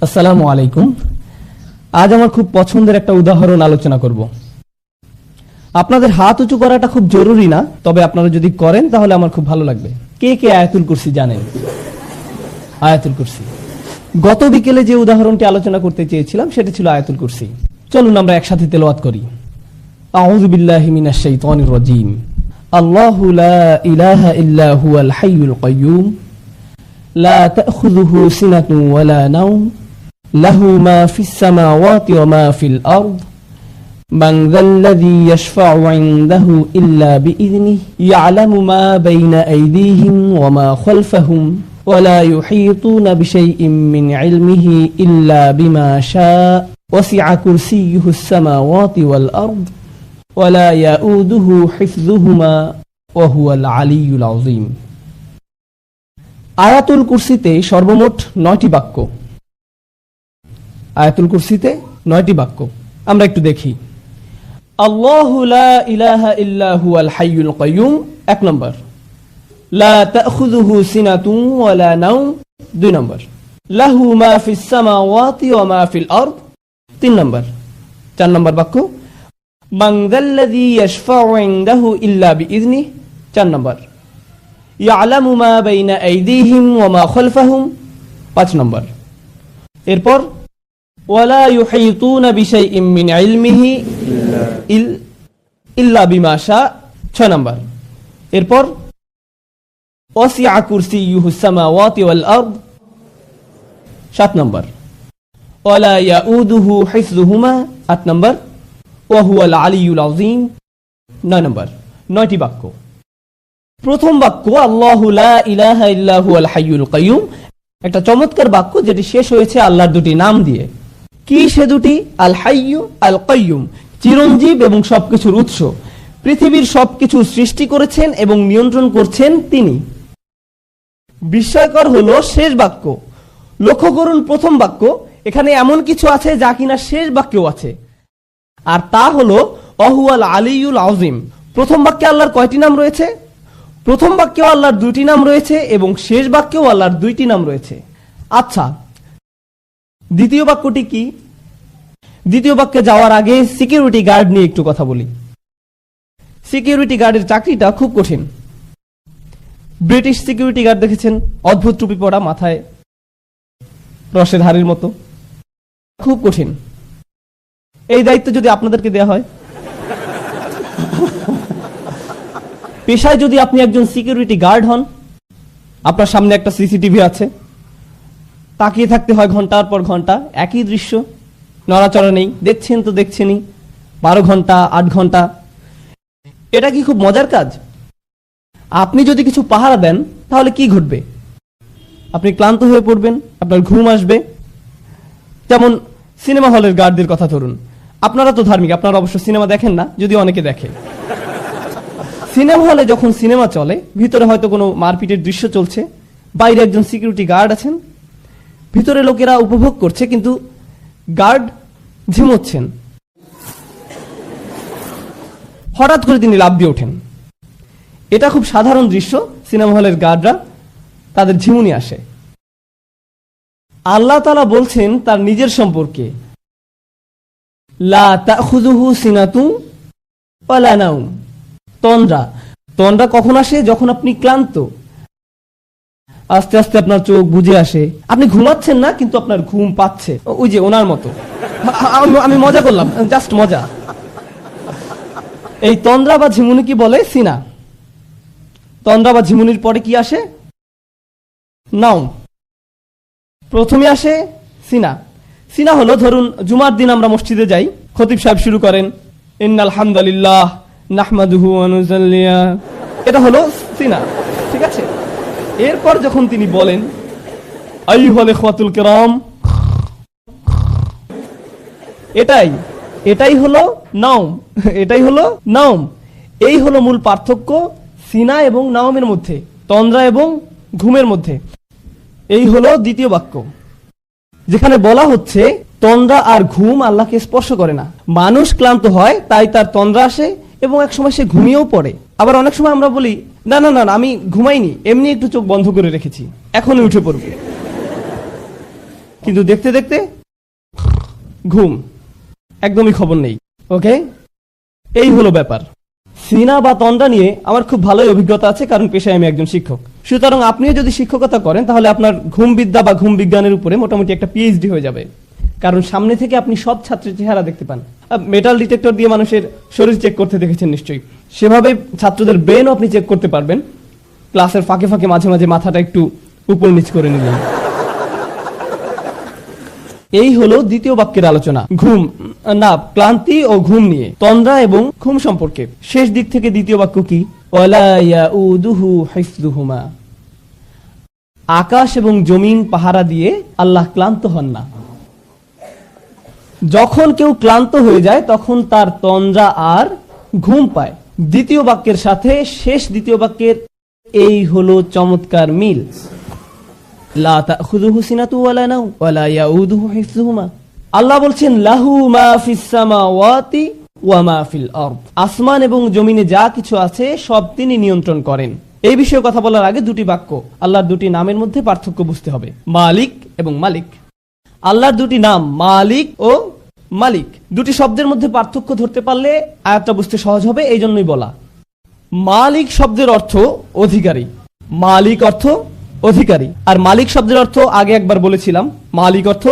আসসালামু আলাইকুম। আজ আমার খুব পছন্দের একটা উদাহরণ আলোচনা করব। আপনাদের হাত উঁচু করাটা খুব জরুরি না, তবে আপনারা যদি করেন তাহলে আমার খুব ভালো লাগবে। কে কে আয়াতুল কুরসি জানেন? আয়াতুল কুরসি, গত বিকেলে যে উদাহরণটি আলোচনা করতে চেয়েছিলাম সেটা ছিল আয়াতুল কুরসি। চলুন আমরা একসাথে তেলাওয়াত করি। আউযু বিল্লাহি মিনাশ শাইতানির রাজীম। আল্লাহু লা ইলাহা ইল্লা হুয়াল হাইয়ুল কাইয়্যুম লা তাখুযুহু সিনাতুন ওয়ালা নাওম লাহু মা ফিস সামাওয়াতি ওয়া মা ফিল আরদ মান যাল্লাযী ইয়াশফা'ু 'ইনদাহু ইল্লা বিইযনিহি ইয়া'লামু মা বাইনা আইদিহিম ওয়া মা খালফাহুম ওয়া লা ইউহীতুনা বিশাইইন মিন 'ইলমিহি ইল্লা বিমা শা'a ওয়াসি'a কুরসিয়্যুহুস সামাওয়াতি ওয়াল আরদ ওয়া লা ইয়াউদুহু হিফযুহুমা ওয়া হুয়াল আলিয়্যুল আযীম। আয়াতুল কুরসিতে সর্বমোট 9টি বাক্য। আয়াতুল কুরসিতে 9টি বাক্য আমরা একটু দেখি। আল্লাহু লা ইলাহা ইল্লা হুয়াল হাইয়ুল কাইয়্যুম 1 নম্বর, লা তাখুযুহু সিনাতুন ওয়ালা নাওম 2 নম্বর, লাহু মা ফিস সামাওয়াতি ওয়া মা ফিল আরদ 3 নম্বর। 4 নম্বর বাক্য, মান যাল্লাযী ইয়াশফা'ু 'ইনদাহু ইল্লা বিইযনিহি 4 নম্বর, ইয়া'লামু মা বাইনা আইদিহিম ওয়া মা খালফাহুম 5 নম্বর। এরপর ওয়ালা ইউহীতুনা বিশাইইন মিন ইলমিহি ইল্লা বিমা শা 6 নম্বর। এরপর ওয়াসি'a কুরসিয়্যুহুস সামাওয়াতি ওয়াল আরদ 7 নম্বর, ওয়ালা ইয়াউদুহু হিফযুহুমা 8 নম্বর, ওয়া হুয়াল আলিয়্যুল আযীম 9 নম্বর। 9টি বাক্য। প্রথম বাক্য আল্লাহু লা ইলাহা ইল্লা হুয়াল হাইয়ুল কাইয়্যুম, একটা চমৎকার বাক্য যেটি শেষ হয়েছে আল্লাহর দুটি নাম দিয়ে। কি সে দুটি? আল হাইয়্যু, আল কাইয়্যুম, চিরঞ্জীব এবং সবকিছুর উৎস। পৃথিবীর সবকিছু সৃষ্টি করেছেন এবং নিয়ন্ত্রণ করছেন তিনি। বিস্ময়কর হলো শেষ বাক্য। লক্ষ্য করুন প্রথম বাক্য, এখানে এমন কিছু আছে যা কিনা শেষ বাক্যেও আছে, আর তা হলো ওয়াহুয়াল আলিয়্যুল আযীম। প্রথম বাক্যে আল্লাহর কয়টি নাম রয়েছে? প্রথম বাক্যেও আল্লাহর 2টি নাম রয়েছে এবং শেষ বাক্যেও আল্লাহর 2টি নাম রয়েছে। আচ্ছা, দ্বিতীয় বাক্যটি কি? দ্বিতীয় বাক্যে যাওয়ার আগে সিকিউরিটি গার্ড নিয়ে একটু কথা বলি। সিকিউরিটি গার্ডের চাকরিটা খুব কঠিন। ব্রিটিশ সিকিউরিটি গার্ড দেখেছেন, অদ্ভুত টুপি পরা, মাথায় রসের হাড়ির মতো, খুব কঠিন। এই দায়িত্ব যদি আপনাদেরকে দেয়া হয়, পেশায় যদি আপনি একজন সিকিউরিটি গার্ড হন, আপনার সামনে একটা সিসিটিভি আছে, তাকিয়ে থাকতে হয় ঘন্টার পর ঘন্টা, একই দৃশ্য, নড়াচড়া নেই, দেখছেন তো দেখছেনই, 12 ঘন্টা 8 ঘন্টা। এটা কি খুব মজার কাজ? আপনি যদি কিছু পাহারা দেন তাহলে কি ঘটবে? আপনি ক্লান্ত হয়ে পড়বেন, আপনার ঘুম আসবে। যেমন সিনেমা হলের গার্ডদের কথা ধরুন। আপনারা তো ধার্মিক, আপনারা অবশ্য সিনেমা দেখেন না, যদি অনেকে দেখে। সিনেমা হলে যখন সিনেমা চলে, ভিতরে হয়তো কোনো মারপিটের দৃশ্য চলছে, বাইরে একজন সিকিউরিটি গার্ড আছেন, ভিতরে লোকেরা উপভোগ করছে, কিন্তু গার্ড ঝিমোচ্ছেন। হঠাৎ করে তিনি লাফ দিয়ে ওঠেন। এটা খুব সাধারণ দৃশ্য, সিনেমা হলের গার্ডরা তাদের ঝিমুনি আসে। আল্লাহ তাআলা বলছেন তার নিজের সম্পর্কে, লা তাখুযুহু সিনাতুন ওয়ালা নাওম। তন্দ্রা কখন আসে? যখন আপনি ক্লান্ত, আস্তে আস্তে আপনার চোখ বুজে আসে, আপনি ঘুমাচ্ছেন না কিন্তু আপনার ঘুম পাচ্ছে, ওই যে ওনার মতো। আমি মজা করলাম, জাস্ট মজা। এই তন্দ্রা বা ঝিমুনি কি বলে? সিনা। তন্দ্রা বা ঝিমুনির পরে কি আসে? নাওম। প্রথমে আসে সিনা। সিনা হলো, ধরুন জুমার দিন আমরা মসজিদে যাই, খতিব সাহেব শুরু করেন ইন্নাল হামদুলিল্লাহ নাহমাদুহু ওয়া নুসাল্লি, এটা হলো সিনা, ঠিক আছে? এরপর যখন তিনি বলেন আইয়ুহাল ইখওয়াতুল কিরাম, এটাই হলো নাওম। এটাই হলো নাওম। এই হলো মূল পার্থক্য সিনা এবং নাওমের মধ্যে, তন্দ্রা এবং ঘুমের মধ্যে। এই হলো দ্বিতীয় বাক্য, যেখানে বলা হচ্ছে তন্দ্রা আর ঘুম আল্লাহকে স্পর্শ করে না। মানুষ ক্লান্ত হয়, তাই তার তন্দ্রা আসে এবং এক সময় সে ঘুমিয়েও পড়ে। আবার অনেক সময় আমরা বলি না না না আমি ঘুমাইনি, এমনি একটু চোখ বন্ধ করে রেখেছি, এখনই উঠে পড়ব। কিন্তু দেখতে দেখতে ঘুম, একদমই খবর নেই। ওকে, এই হলো ব্যাপার। সিনা বা তন্দ্রা নিয়ে আমার খুব ভালোই অভিজ্ঞতা আছে, কারণ পেশায় আমি একজন শিক্ষক। সুতরাং আপনিও যদি শিক্ষকতা করেন তাহলে আপনার ঘুম বিদ্যা বা ঘুম বিজ্ঞানের উপরে মোটামুটি একটা পিএইচডি হয়ে যাবে, কারণ সামনে থেকে আপনি সব ছাত্রের চেহারা দেখতে পান। মেটাল ডিটেক্টর দিয়ে মানুষের শরীর চেক করতে দেখেছেন নিশ্চয়ই, সেভাবে ছাত্রদের ব্রেনও আপনি চেক করতে পারবেন। ক্লাসের ফাঁকে ফাঁকে মাঝে মাঝে মাথাটা একটু উপর নিচ করে নিলেন। এই হলো দ্বিতীয় বাক্যের আলোচনা, ঘুম না ক্লান্তি ও ঘুম নিয়ে, তন্দ্রা এবং ঘুম সম্পর্কে। শেষ দিক থেকে দ্বিতীয় বাক্য কি? ওয়ালা ইয়াউদুহু হিফযুহুমা, আকাশ এবং জমিন পাহারা দিয়ে আল্লাহ ক্লান্ত হন না। যখন কেউ ক্লান্ত হয়ে যায় তখন তার তন্দ্রা আর ঘুম পায়। দ্বিতীয় বাক্যের সাথে শেষ দ্বিতীয় বাক্যের এই হলো চমৎকার মিল। লা তাখুযুহু সিনাতু ওয়ালা নাওম ওয়ালা ইয়াউদুহু হিফযুহুমা। আল্লাহ বলছেন লাহু মা ফিস সামাওয়াতি ওয়া মা ফিল আরদ, আসমান এবং জমিনে যা কিছু আছে সব তিনি নিয়ন্ত্রণ করেন। এই বিষয়ে কথা বলার আগে দুটি বাক্য, আল্লাহর দুটি নামের মধ্যে পার্থক্য বুঝতে হবে, মালিক এবং মালিক। আল্লাহর দুটি নাম মালিক ও মালিক, দুটি শব্দের মধ্যে পার্থক্য ধরতে পারলে আয়াতটা বুঝতে সহজ হবে, এই জন্যই বলা। মালিক শব্দের অর্থ অধিকারী, মালিক অর্থ অধিকারী, আর মালিক শব্দের অর্থ আগে একবার বলেছিলাম, মালিক অর্থ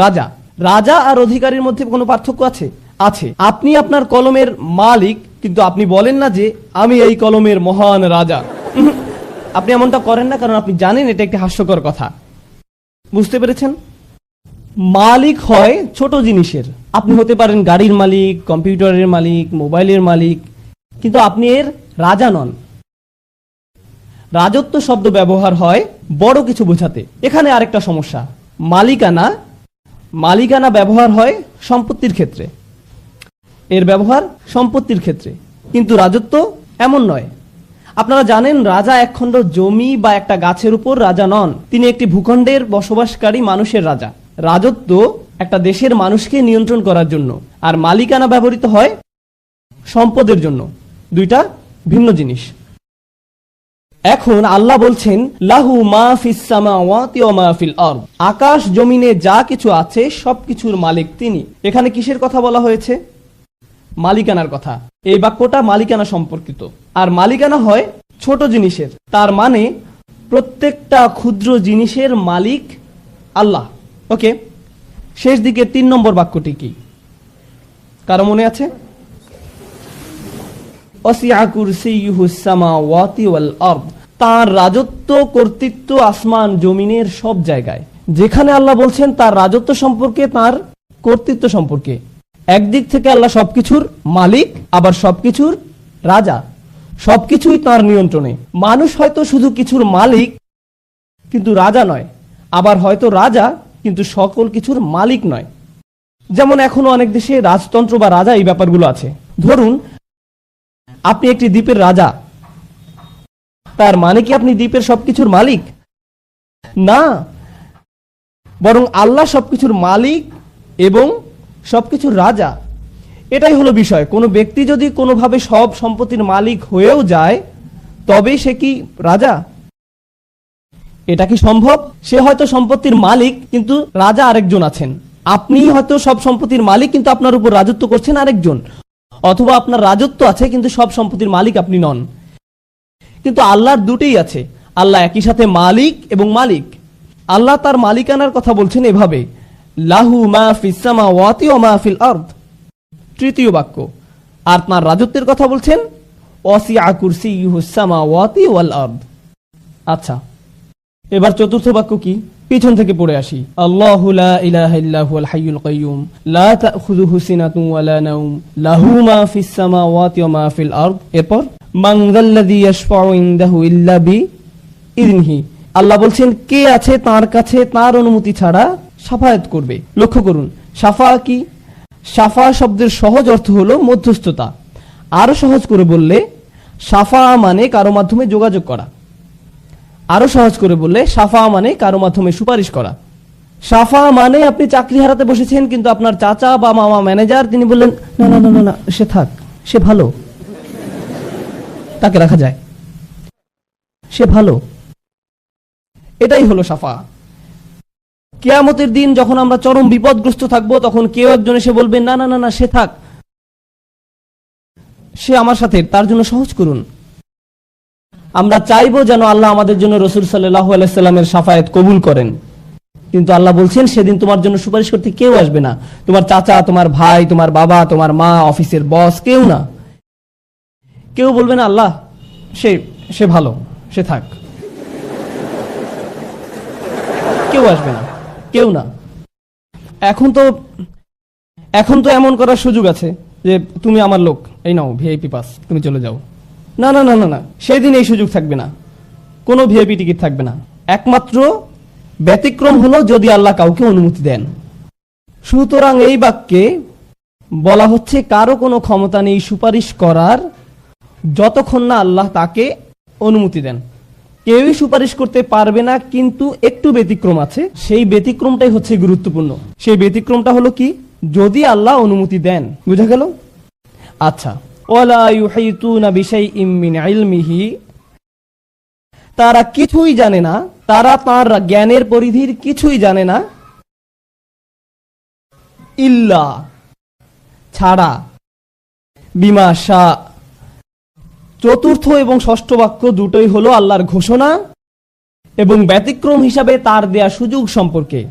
রাজা। রাজা আর অধিকারীর মধ্যে কোনো পার্থক্য আছে? আছে। আপনি আপনার কলমের মালিক, কিন্তু আপনি বলেন না যে আমি এই কলমের মহান রাজা। আপনি এমনটা করেন না, কারণ আপনি জানেন এটা একটি হাস্যকর কথা। বুঝতে পেরেছেন? মালিক হয় ছোট জিনিসের, আপনি হতে পারেন গাড়ির মালিক, কম্পিউটারের মালিক, মোবাইলের মালিক, কিন্তু আপনি এর রাজা নন। রাজত্ব শব্দ ব্যবহার হয় বড় কিছু বোঝাতে। এখানে আরেকটা সমস্যা, মালিকানা, মালিকানা ব্যবহার হয় সম্পত্তির ক্ষেত্রে, এর ব্যবহার সম্পত্তির ক্ষেত্রে, কিন্তু রাজত্ব এমন নয়। আপনারা জানেন রাজা একখণ্ড জমি বা একটা গাছের উপর রাজা নন, তিনি একটি ভূখণ্ডের বসবাসকারী মানুষের রাজা। রাজত্ব একটা দেশের মানুষকে নিয়ন্ত্রণ করার জন্য, আর মালিকানা ব্যবহৃত হয় সম্পদের জন্য, দুইটা ভিন্ন জিনিস। এখন আল্লাহ বলছেন লাহু মা ফিস সামাওয়াতি ওয়া মা ফিল আরদ, আকাশ জমিনে যা কিছু আছে সবকিছুর মালিক তিনি। এখানে কিসের কথা বলা হয়েছে? মালিকানার কথা। এই বাক্যটা মালিকানা সম্পর্কিত, আর মালিকানা হয় ছোট জিনিসের, তার মানে প্রত্যেকটা ক্ষুদ্র জিনিসের মালিক আল্লাহ। ওকে, শেষ দিকে 3 নম্বর বাক্যটি কি কারো মনে আছে? ওয়াসিআ কুরসিয়ুহুস সামাওয়াতি ওয়াল আরদ, তার রাজত্ব কর্তৃত্ব আসমান জমিনের সব জায়গায়। যেখানে আল্লাহ বলছেন তার রাজত্ব সম্পর্কে, তার কর্তৃত্ব সম্পর্কে, একদিক থেকে আল্লাহ সবকিছুর মালিক, আবার সবকিছুর রাজা, সবকিছুই তার নিয়ন্ত্রণে। মানুষ হয়তো শুধু কিছুর মালিক কিন্তু রাজা নয়, আবার হয়তো রাজা কিন্তু সকল কিছুর মালিক নয়। যেমন এখনো অনেক দেশে রাজতন্ত্র বা রাজা এই ব্যাপারগুলো আছে। ধরুন আপনি একটি দ্বীপের রাজা, তার মানে কি আপনি দ্বীপের সবকিছুর মালিক? না, বরং আল্লাহ সবকিছুর মালিক এবং সবকিছুর রাজা। এটাই হলো বিষয়। কোনো ব্যক্তি যদি কোনোভাবে সব সম্পত্তির মালিক হয়েও যায়, তবে সে কি রাজা? এটা কি সম্ভব? সে হয়তো সম্পত্তির মালিক, কিন্তু রাজা আরেকজন আছেন। আপনি হয়তো সব সম্পত্তির মালিক, কিন্তু আপনার উপর রাজত্ব করছেন আরেকজন। অথবা আপনার রাজত্ব আছে কিন্তু সব সম্পত্তির মালিক আপনি নন। কিন্তু আল্লাহর দুটোই আছে, আল্লাহ একই সাথে মালিক এবং মালিক। আল্লাহ তার মালিকানার কথা বলছেন এভাবে, লাহু মা ফিস সামাওয়াতি ওয়া মা ফিল আরদ, তৃতীয় বাক্য। আর তার রাজত্বের কথা বলছেন ওয়াসিআ কুরসিয়ুহুস সামাওয়াতি ওয়াল আরদ। আচ্ছা, এবার চতুর্থ বাক্য কি? পিছন থেকে পড়ে আসি। আল্লাহু লা ইলাহা ইল্লা হুয়াল হাইয়ুল কাইয়্যুম লা তাখুযুহু সিনাতুন ওয়ালা নাওম লাহু মা ফিস সামাওয়াতি ওয়া মা ফিল আরদ। এরপর মান যাল্লাযী ইয়াশফাউ ইনদাহু ইল্লা বিইযনিহি, আল্লাহ বলছেন কে আছে তার কাছে তার অনুমতি ছাড়া শাফায়াত করবে। লক্ষ্য করুন, শাফা কি? শাফা শব্দের সহজ অর্থ হলো মধ্যস্থতা। আরো সহজ করে বললে শাফা মানে কারো মাধ্যমে যোগাযোগ করা। আরো সহজ করে বললে শাফা মানে কারো মাধ্যমে সুপারিশ করা। শাফা মানে আপনি চাকরি হারাতে বসেছেন, কিন্তু আপনার চাচা বা মামা ম্যানেজার, তিনি বললেন না না না না, সে থাক, সে ভালো, তাকে রাখা যায়, সে ভালো। এটাই হলো শাফা। কিয়ামতের দিন যখন আমরা চরম বিপদগ্রস্ত থাকবো, তখন কেউ একজন এসে বলবে, না না না না, সে থাক, সে আমার সাথে, তার জন্য সহজ করুন। আমরা চাইবো যেন আল্লাহ আমাদের জন্য রাসূল সাল্লাল্লাহু আলাইহি সাল্লামের শাফায়াত কবুল করেন, কিন্তু আল্লাহ বলছেন সেদিন তোমার জন্য সুপারিশ করতে কেউ আসবে না। তোমার চাচা, তোমার ভাই, তোমার বাবা, তোমার মা, অফিসের বস, কেউ না। কেউ বলবে না আল্লাহ সে সে ভালো, সে থাক। কেউ আসবে না, কেউ না। এখন তো এমন করার সুযোগ আছে যে তুমি আমার লোক, এই নাও ভিআইপি পাস, তুমি চলে যাও। না না না না না, সেদিন এই সুযোগ থাকবে না, কোনো ভিআইপি টিকিট থাকবে না। একমাত্র ব্যতিক্রম হলো যদি আল্লাহ কাউকে অনুমতি দেন। সুতরাং এই বাক্যে বলা হচ্ছে কারো কোনো ক্ষমতা নেই সুপারিশ করার যতক্ষণ না আল্লাহ তাকে অনুমতি দেন। কেউই সুপারিশ করতে পারবে না, কিন্তু একটু ব্যতিক্রম আছে। সেই ব্যতিক্রমটাই হচ্ছে গুরুত্বপূর্ণ। সেই ব্যতিক্রমটা হলো কি, যদি আল্লাহ অনুমতি দেন। বুঝা গেল? আচ্ছা, ওয়ালা ইউহিতুনা বিশাইইম মিন ইলমিহি, তারা কিছুই জানে না, তারা তার জ্ঞানের পরিধির কিছুই জানে না, ইল্লা ছাড়া, বিমা শা। চতুর্থ এবং ষষ্ঠ বাক্য দুটোই হলো আল্লাহর ঘোষণা এবং ব্যতিক্রম হিসাবে তার দেয়া সুযোগ সম্পর্কে।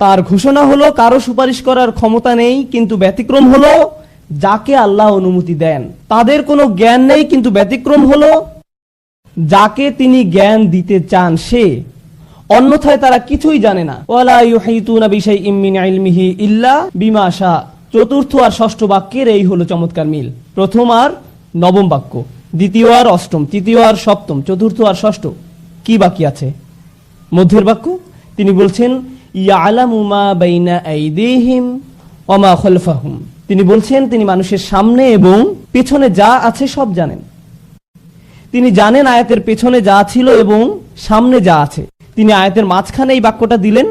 তার ঘোষণা হলো কারো সুপারিশ করার ক্ষমতা নেই, কিন্তু ব্যতিক্রম হলো যাকে আল্লাহ অনুমতি দেন। তাদের কোনো জ্ঞান নেই, কিন্তু ব্যতিক্রম হলো যাকে তিনি জ্ঞান দিতে চান সে। অন্যথায় তারা কিছুই জানে না। ওয়ালা ইউহিতুনা বিশাইইম মিন ইলমিহি ইল্লা বিমা শা। চতুর্থ আর ষষ্ঠ বাক্যের এই হলো চমৎকার মিল। প্রথম আর নবম বাক্য, দ্বিতীয় আর অষ্টম, তৃতীয় আর সপ্তম, চতুর্থ আর ষষ্ঠ। কি বাকি আছে? মধ্যের বাক্য। তিনি বলছেন ইয়ালামু মা বাইনা আইদিহিম ওয়া মা খালফাহুম। তিনি বলছেন তিনি মানুষের সামনে এবং পেছনে যা আছে সব জানেন। তিনি জানেন আয়াতের পেছনে যা ছিল এবং সামনে যা আছে। তিনি আয়াতের মাঝখানে এই বাক্যটা দিলেন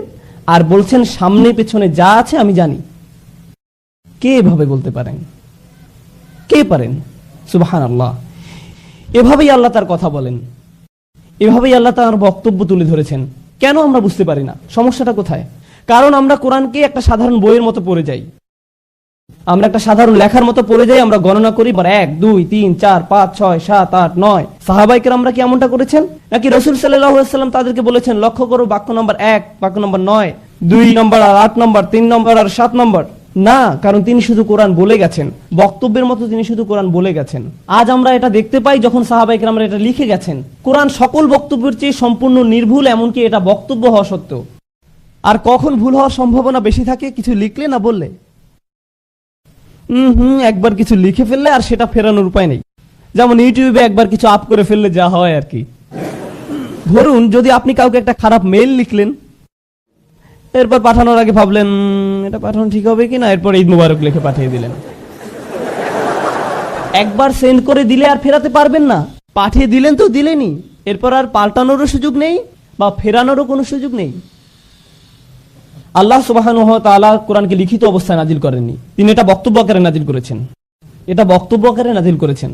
আর বলছেন সামনে পেছনে যা আছে আমি জানি। কে এভাবে বলতে পারেন? কে পারেন? সুবহানাল্লাহ। এভাবেই আল্লাহ তার কথা বলেন, এভাবেই আল্লাহ তার বক্তব্য তুলে ধরেছেন। কেন আমরা বুঝতে পারি না? সমস্যাটা কোথায়? কারণ আমরা কোরআনকে একটা সাধারণ বইয়ের মতো পড়ে যাই, আমরা একটা সাধারণ লেখার মতো পড়ে যাই। আমরা গণনা করি 1 2 3 4 5 6 7 8 9। সাহাবায়ে কেরামরা কি এমনটা করেছেন? নাকি রাসূল সাল্লাল্লাহু আলাইহি ওয়াসাল্লাম তাদেরকে বলেছেন লক্ষ্য করো বাক্য নম্বর 1, বাক্য নম্বর 9, 2 নম্বর আর 8 নম্বর, 3 নম্বর আর 7 নম্বর? না, কারণ তিনি শুধু কোরআন বলে গেছেন, বক্তব্যের মতো তিনি শুধু কোরআন বলে গেছেন। আজ আমরা এটা দেখতে পাই যখন সাহাবায়ে কেরামরা এটা লিখে গেছেন। কোরআন সকল বক্তব্যের চেয়ে সম্পূর্ণ নির্ভুল, এমনকি এটা বক্তব্য হওয়া সত্ত্বেও। আর কখন ভুল হওয়ার সম্ভাবনা বেশি থাকে? কিছু লিখলে না বললে। একবার কিছু লিখে ফেললে আর সেটা ফেরানোর উপায় নেই। যেমন ইউটিউবে একবার কিছু আপ করে ফেললে যা হয় আর কি। ধরুন যদি আপনি কাউকে একটা খারাপ মেইল লিখলেন, এরপর পাঠানোর আগে ভাবলেন এটা পাঠানো ঠিক হবে কিনা, এরপর ঈদ মুবারক লিখে পাঠিয়ে দিলেন। একবার সেন্ড করে দিলে আর ফেরাতে পারবেন না। পাঠিয়ে দিলেন তো দিলেনই, এরপর আর পাল্টানোরও সুযোগ নেই বা ফেরানোরও কোনো সুযোগ নেই। আল্লাহ সুবহানাহু ওয়া তাআলা কোরআনকে লিখিত অবস্থায় নাজিল করেননি, তিনি এটা বক্তব্য আকারে নাজিল করেছেন। এটা বক্তব্য আকারে নাজিল করেছেন।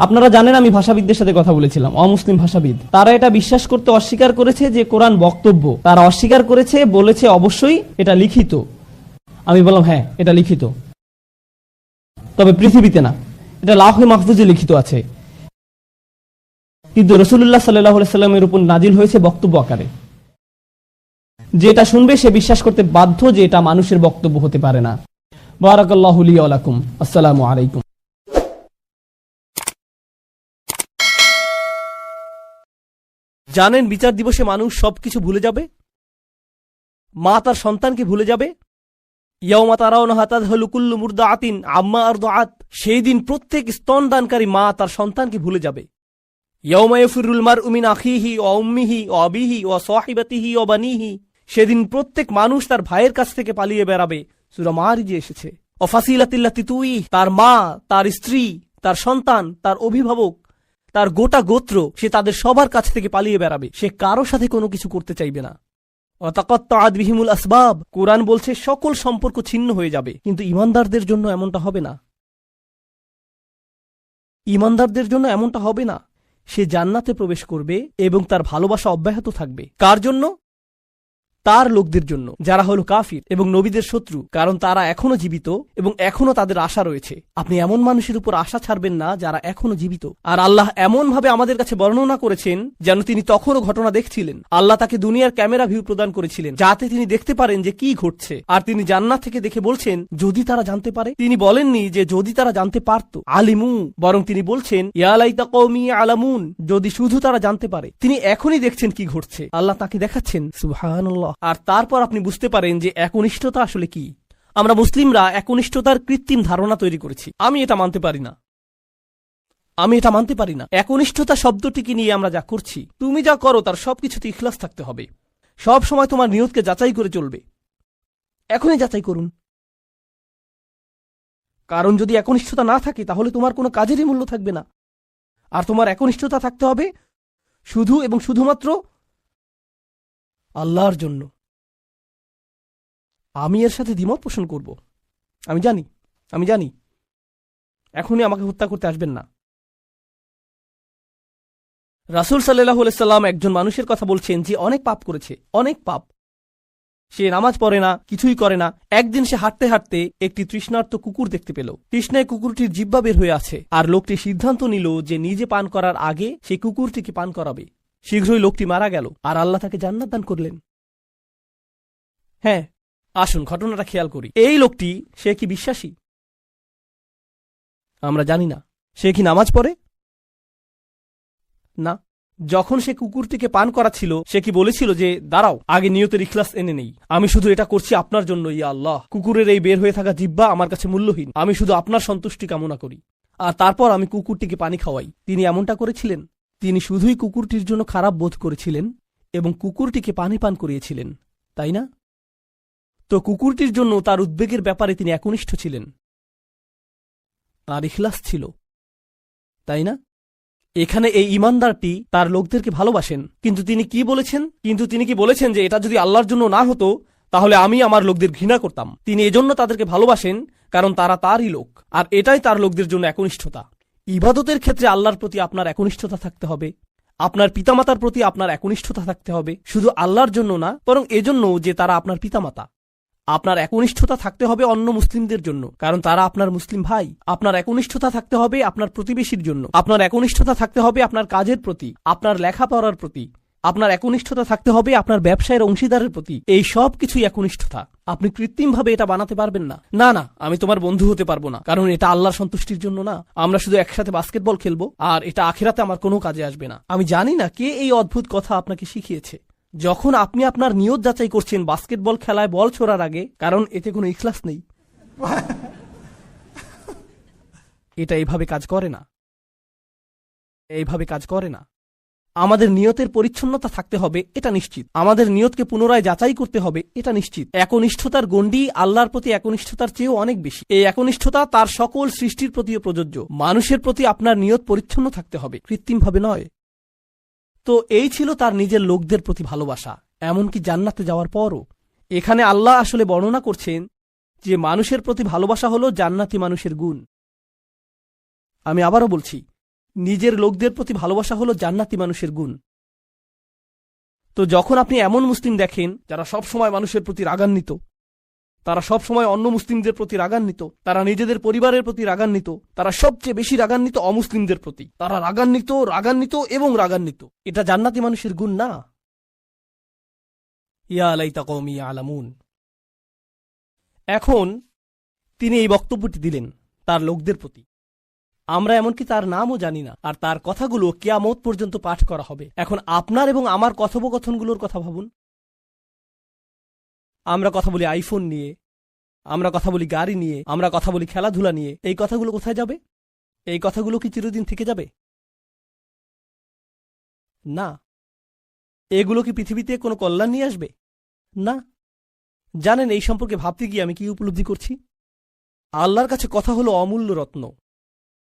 আপনারা জানেন আমি ভাষাবিদদের সাথে কথা বলেছিলাম, অমুসলিম ভাষাবিদ। তারা এটা বিশ্বাস করতে অস্বীকার করেছে যে কোরআন বক্তব্য। তারা অস্বীকার করেছে, বলেছে অবশ্যই এটা লিখিত। আমি বললাম হ্যাঁ এটা লিখিত, তবে পৃথিবীতে না, এটা লাওহে মাহফুজে লিখিত আছে। কিন্তু রাসূলুল্লাহ সাল্লাল্লাহু আলাইহি সাল্লামের উপর নাজিল হয়েছে বক্তব্য আকারে। যেটা শুনবে সে বিশ্বাস করতে বাধ্য যে এটা মানুষের বক্তব্য হতে পারে না। বারাকাল্লাহু লি ওয়া লাকুম। আসসালামু আলাইকুম। জানেন বিচার দিবসে মানুষ সবকিছু ভুলে যাবে। মা তার সন্তানকে ভুলে যাবে। ইয়াউমা তারাউনাহা তাযহালু কুল্লু মুরদাআতিন আম্মা আরদাআত। সেই দিন প্রত্যেক স্তনদানকারী মা তার সন্তানকে ভুলে যাবে। ইয়াউমা ইয়াফিরুল মারউ মিন আখিহি ওয়া উম্মিহি ওয়া আবিহি ওয়া সাহিবাতিহি ওয়া বানিহি। সেদিন প্রত্যেক মানুষ তার ভাইয়ের কাছ থেকে পালিয়ে বেড়াবে। সূরা মারিজে এসেছে। ওয়া ফাসিলাতিল্লাতি তুই, তার মা, তার স্ত্রী, তার সন্তান, তার অভিভাবক, তার গোটা গোত্র, সে তাদের সবার কাছ থেকে পালিয়ে বেড়াবে। সে কারো সাথে কোনো কিছু করতে চাইবে না। ওয়া তাকাত্তাআত বিহিমুল আসবাব। কোরআন বলছে সকল সম্পর্ক ছিন্ন হয়ে যাবে। কিন্তু ঈমানদারদের জন্য এমনটা হবে না। ঈমানদারদের জন্য এমনটা হবে না। সে জান্নাতে প্রবেশ করবে এবং তার ভালোবাসা অব্যাহত থাকবে। কার জন্য? তার লোকদের জন্য যারা হলো কাফির এবং নবীদের শত্রু, কারণ তারা এখনো জীবিত এবং এখনো তাদের আশা রয়েছে। আপনি এমন মানুষের উপর আশা ছাড়বেন না যারা এখনো জীবিত। আর আল্লাহ এমন ভাবে আমাদের কাছে বর্ণনা করেছেন যেন তিনি তখনও ঘটনা দেখছিলেন। আল্লাহ তাকে দুনিয়ার ক্যামেরা ভিউ প্রদান করেছিলেন যাতে তিনি দেখতে পারেন যে কি ঘটছে, আর তিনি জান্নাত থেকে দেখে বলছেন যদি তারা জানতে পারে। তিনি বলেননি যে যদি তারা জানতে পারত, আলিমু, বরং তিনি বলছেন ইয়া লাইতা কওমি আলামুন, যদি শুধু তারা জানতে পারে। তিনি এখনই দেখছেন কি ঘটছে, আল্লাহ তাকে দেখাচ্ছেন। সুবহানাল্লাহ। আর তারপর আপনি বুঝতে পারেন যে একনিষ্ঠতা আসলে কি। আমরা মুসলিমরা একনিষ্ঠতার কৃত্রিম ধারণা তৈরি করেছি। আমি এটা মানতে পারি না। একনিষ্ঠতা শব্দটিকে নিয়ে আমরা যা করছি, তুমি যা করো তার সবকিছুতে ইখলাস থাকতে হবে। সব সময় তোমার নিয়তকে যাচাই করে চলবে। এখনই যাচাই করুন, কারণ যদি একনিষ্ঠতা না থাকে তাহলে তোমার কোনো কাজেরই মূল্য থাকবে না। আর তোমার একনিষ্ঠতা থাকতে হবে শুধু এবং শুধুমাত্র আল্লাহর জন্য। আমি এর সাথে দ্বিমত পোষণ করব, আমি জানি। এখনই আমাকে হত্যা করতে আসবেন না। রাসূল সাল্লাল্লাহু আলাইহি সাল্লাম একজন মানুষের কথা বলছেন যে অনেক পাপ করেছে, অনেক পাপ। সে নামাজ পড়ে না, কিছুই করে না। একদিন সে হাঁটতে হাঁটতে একটি তৃষ্ণার্ত কুকুর দেখতে পেল। তৃষ্ণায় কুকুরটির জিহ্বা বের হয়ে আছে, আর লোকটি সিদ্ধান্ত নিল যে নিজে পান করার আগে সেই কুকুরটিকে পান করাবে। শীঘ্রই লোকটি মারা গেল, আর আল্লাহ তাকে জান্নাত দান করলেন। হ্যাঁ, আসুন ঘটনাটা খেয়াল করি। এই লোকটি, সে কি বিশ্বাসী? আমরা জানি না। সে কি নামাজ পড়ে? না। যখন সে কুকুরটিকে পান করাচ্ছিল, সে কি বলেছিল যে দাঁড়াও, আগে নিয়তের ইখলাস এনে নেই, আমি শুধু এটা করছি আপনার জন্য, ইয়া আল্লাহ, কুকুরের এই বের হয়ে থাকা জিহ্বা আমার কাছে মূল্যহীন, আমি শুধু আপনার সন্তুষ্টি কামনা করি, আর তারপর আমি কুকুরটিকে পানি খাওয়াই। তিনি এমনটা করেছিলেন? তিনি শুধুই কুকুরটির জন্য খারাপ বোধ করেছিলেন এবং কুকুরটিকে পানি পান করিয়েছিলেন, তাই না? তো কুকুরটির জন্য তার উদ্বেগের ব্যাপারে তিনি একনিষ্ঠ ছিলেন, আর ইখলাস ছিল, তাই না? এখানে এই ইমানদারটি তার লোকদেরকে ভালোবাসেন, কিন্তু তিনি কি বলেছেন যে এটা যদি আল্লাহর জন্য না হতো তাহলে আমি আমার লোকদের ঘৃণা করতাম। তিনি এজন্য তাদেরকে ভালোবাসেন কারণ তারা তারই লোক, আর এটাই তার লোকদের জন্য একনিষ্ঠতা। ইবাদতের ক্ষেত্রে আল্লাহর প্রতি আপনার একনিষ্ঠতা থাকতে হবে, আপনার পিতামাতার প্রতি আপনার একনিষ্ঠতা থাকতে হবে, শুধু আল্লাহর জন্য না, বরং এজন্য যে তারা আপনার পিতামাতা। আপনার একনিষ্ঠতা থাকতে হবে অন্য মুসলিমদের জন্য, কারণ তারা আপনার মুসলিম ভাই। আপনার একনিষ্ঠতা থাকতে হবে আপনার প্রতিবেশীর জন্য। আপনার একনিষ্ঠতা থাকতে হবে আপনার কাজের প্রতি, আপনার লেখাপড়ার প্রতি। আপনার একনিষ্ঠতা থাকতে হবে আপনার ব্যবসায়ের অংশীদারের প্রতি। এই সব কিছুই একনিষ্ঠতা। আপনি কৃত্রিমভাবে এটা বানাতে পারবেন না। না, আমি তোমার বন্ধু হতে পারবো না, কারণ এটা আল্লাহর সন্তুষ্টির জন্য না। আমরা শুধু একসাথে বাস্কেটবল খেলবো, আর এটা আখিরাতে আমার কোনো কাজে আসবে না। আমি জানি না কে এই অদ্ভুত কথা আপনাকে শিখিয়েছে। যখন আপনি আপনার নিয়ত যাচাই করছেন বাস্কেটবল খেলায় বল ছোড়ার আগে, কারণ এতে কোনো ইখলাস নেই, এটা এইভাবে কাজ করে না। আমাদের নিয়তের পরিচ্ছন্নতা থাকতে হবে, এটা নিশ্চিত। আমাদের নিয়তকে পুনরায় যাচাই করতে হবে, এটা নিশ্চিত। একনিষ্ঠতার গণ্ডি আল্লাহর প্রতি একনিষ্ঠতার চেয়েও অনেক বেশি। এই একনিষ্ঠতা তার সকল সৃষ্টির প্রতিও প্রযোজ্য। মানুষের প্রতি আপনার নিয়ত পরিচ্ছন্ন থাকতে হবে, কৃত্রিমভাবে নয়। তো এই ছিল তার নিজের লোকদের প্রতি ভালোবাসা, এমনকি জান্নাতে যাওয়ার পরও। এখানে আল্লাহ আসলে বর্ণনা করছেন যে মানুষের প্রতি ভালোবাসা হলো জান্নাতি মানুষের গুণ। আমি আবারও বলছি, নিজের লোকদের প্রতি ভালোবাসা হলো জান্নাতি মানুষের গুণ। তো যখন আপনি এমন মুসলিম দেখেন যারা সব সময় মানুষের প্রতি রাগান্বিত, তারা সব সময় অন্য মুসলিমদের প্রতি রাগান্বিত, তারা নিজেদের পরিবারের প্রতি রাগান্বিত, তারা সবচেয়ে বেশি রাগান্বিত অমুসলিমদের প্রতি, তারা রাগান্বিত এবং রাগান্বিত, এটা জান্নাতি মানুষের গুণ না। ইয়া লাইতা কওমি ইয়ালামুন। এখন তিনি এই বক্তব্যটি দিলেন তার লোকদের প্রতি। আমরা এমনকি তার নামও জানি না, আর তার কথাগুলো কিয়ামত পর্যন্ত পাঠ করা হবে। এখন আপনার এবং আমার কথোপকথনগুলোর কথা ভাবুন। আমরা কথা বলি আইফোন নিয়ে, আমরা কথা বলি গাড়ি নিয়ে, আমরা কথা বলি খেলাধুলা নিয়ে। এই কথাগুলো কোথায় যাবে? এই কথাগুলো কি চিরদিন থেকে যাবে? না। এগুলো কি পৃথিবীতে কোনো কল্যাণ নিয়ে আসবে? না। জানেন এই সম্পর্কে ভাবতে গিয়ে আমি কি উপলব্ধি করছি? আল্লাহর কাছে কথা হলো অমূল্য রত্ন।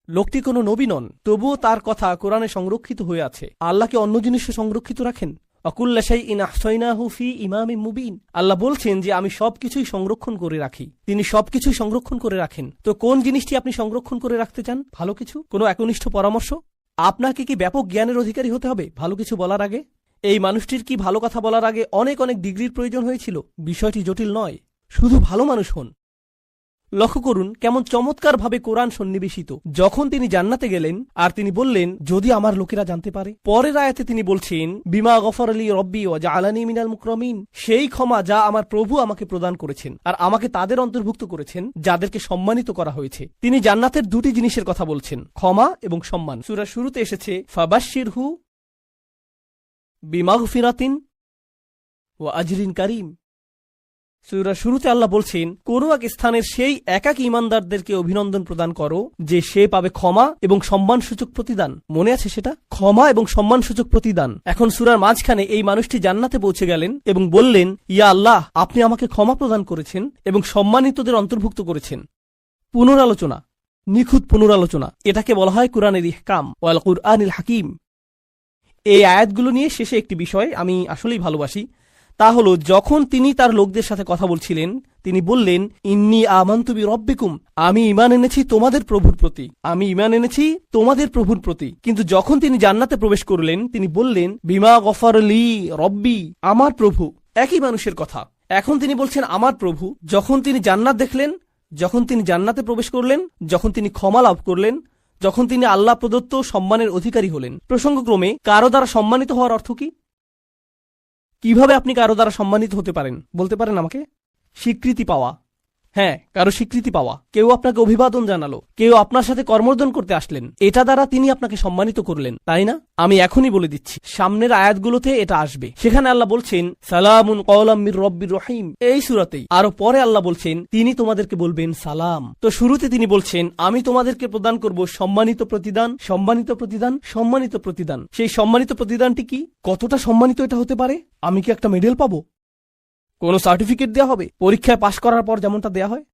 লোকটি কোনো নবী নন, তবুও তার কথা কোরআনে সংরক্ষিত হয়ে আছে। আল্লাহকে অন্য জিনিসও সংরক্ষিত রাখেন। অকুল্লা শাইইন আহসাইনাহু ফি ইমামিম মুবিন। আল্লাহ বলছেন যে আমি সবকিছুই সংরক্ষণ করে রাখি। তিনি সবকিছুই সংরক্ষণ করে রাখেন। তো কোন জিনিসটি আপনি সংরক্ষণ করে রাখতে চান? ভালো কিছু, কোনো একনিষ্ঠ পরামর্শ? আপনাকে কি ব্যাপক জ্ঞানের অধিকারী হতে হবে ভালো কিছু বলার আগে? এই মানুষটির কি ভালো কথা বলার আগে অনেক অনেক ডিগ্রির প্রয়োজন হয়েছিল? বিষয়টি জটিল নয়, শুধু ভালো মানুষ হন। লক্ষ্য করুন কেমন চমৎকারভাবে কোরআন সন্নিবেশিত। যখন তিনি জান্নাতে গেলেন আর তিনি বললেন, যদি আমার লোকেরা জানতে পারে। পরের আয়াতে তিনি বলছেন, বিমা গফরলি রব্বি ওয়া জাআলানি মিনাল মুকরামিন, সেই ক্ষমা যা আমার প্রভু আমাকে প্রদান করেছেন আর আমাকে তাদের অন্তর্ভুক্ত করেছেন যাদেরকে সম্মানিত করা হয়েছে। তিনি জান্নাতের দুটি জিনিসের কথা বলছেন, ক্ষমা এবং সম্মান। সূরার শুরুতে এসেছে ফাবাশশিরহু বিমাগফিরাতিন ওয়া আজরিন কারীম। সূরার শুরুতে আল্লাহ বলছেন, কোন এক স্থানের সেই একাকী ঈমানদারদেরকে অভিনন্দন প্রদান করো যে সে পাবে ক্ষমা এবং সম্মানসূচক প্রতিদান। মনে আছে সেটা? ক্ষমা এবং সম্মানসূচক প্রতিদান। এখন সূরার মাঝখানে এই মানুষটি জান্নাতে পৌঁছে গেলেন এবং বললেন, ইয়া আল্লাহ, আপনি আমাকে ক্ষমা প্রদান করেছেন এবং সম্মানিতদের অন্তর্ভুক্ত করেছেন। পুনরালোচনা, নিখুঁত পুনরালোচনা, এটাকে বলা হয় কুরআনের ইহকাম ওয়াল কুরআনিল হাকিম। এই আয়াতগুলো নিয়ে শেষে একটি বিষয় আমি আসলেই ভালোবাসি, তা হলো যখন তিনি তার লোকদের সাথে কথা বলছিলেন তিনি বললেন, ইন্নী আমানতু বিরব্বিকুম, আমি ঈমান এনেছি তোমাদের প্রভুর প্রতি, আমি ঈমান এনেছি তোমাদের প্রভুর প্রতি। কিন্তু যখন তিনি জান্নাতে প্রবেশ করলেন তিনি বললেন, বিমা গফরলি রব্বি, আমার প্রভু। একই মানুষের কথা। এখন তিনি বলছেন আমার প্রভু। যখন তিনি জান্নাত দেখলেন, যখন তিনি জান্নাতে প্রবেশ করলেন, যখন তিনি ক্ষমা লাভ করলেন, যখন তিনি আল্লাহ প্রদত্ত সম্মানের অধিকারী হলেন। প্রসঙ্গক্রমে কারো দ্বারা সম্মানিত হওয়ার অর্থ কি? কিভাবে আপনি কারো দ্বারা সম্মানিত হতে পারেন বলতে পারেন আমাকে? স্বীকৃতি পাওয়া। হ্যাঁ, কারো স্বীকৃতি পাওয়া। কেউ আপনাকে অভিবাদন জানালো, কেউ আপনার সাথে কর্মর্দন করতে আসলেন, এটা দ্বারা তিনি আপনাকে সম্মানিত করলেন, তাই না? আমি এখনই বলে দিচ্ছি, সামনের আয়াতগুলোতে এটা আসবে। সেখানে আল্লাহ বলছেন, সালামুন কওলাম মির রব্বির রহিম, এই সূরাতেই। আরো পরে আল্লাহ বলছেন, তিনি তোমাদেরকে বলবেন সালাম। তো শুরুতে তিনি বলছেন, আমি তোমাদেরকে প্রদান করব সম্মানিত প্রতিদান, সম্মানিত প্রতিদান, সম্মানিত প্রতিদান। সেই সম্মানিত প্রতিদানটি কি? কতটা সম্মানিত এটা হতে পারে? আমি কি একটা মেডেল পাবো? কোন সার্টিফিকেট দেয়া হবে? পরীক্ষায় পাশ করার পর যেমনটা দেয়া হয়?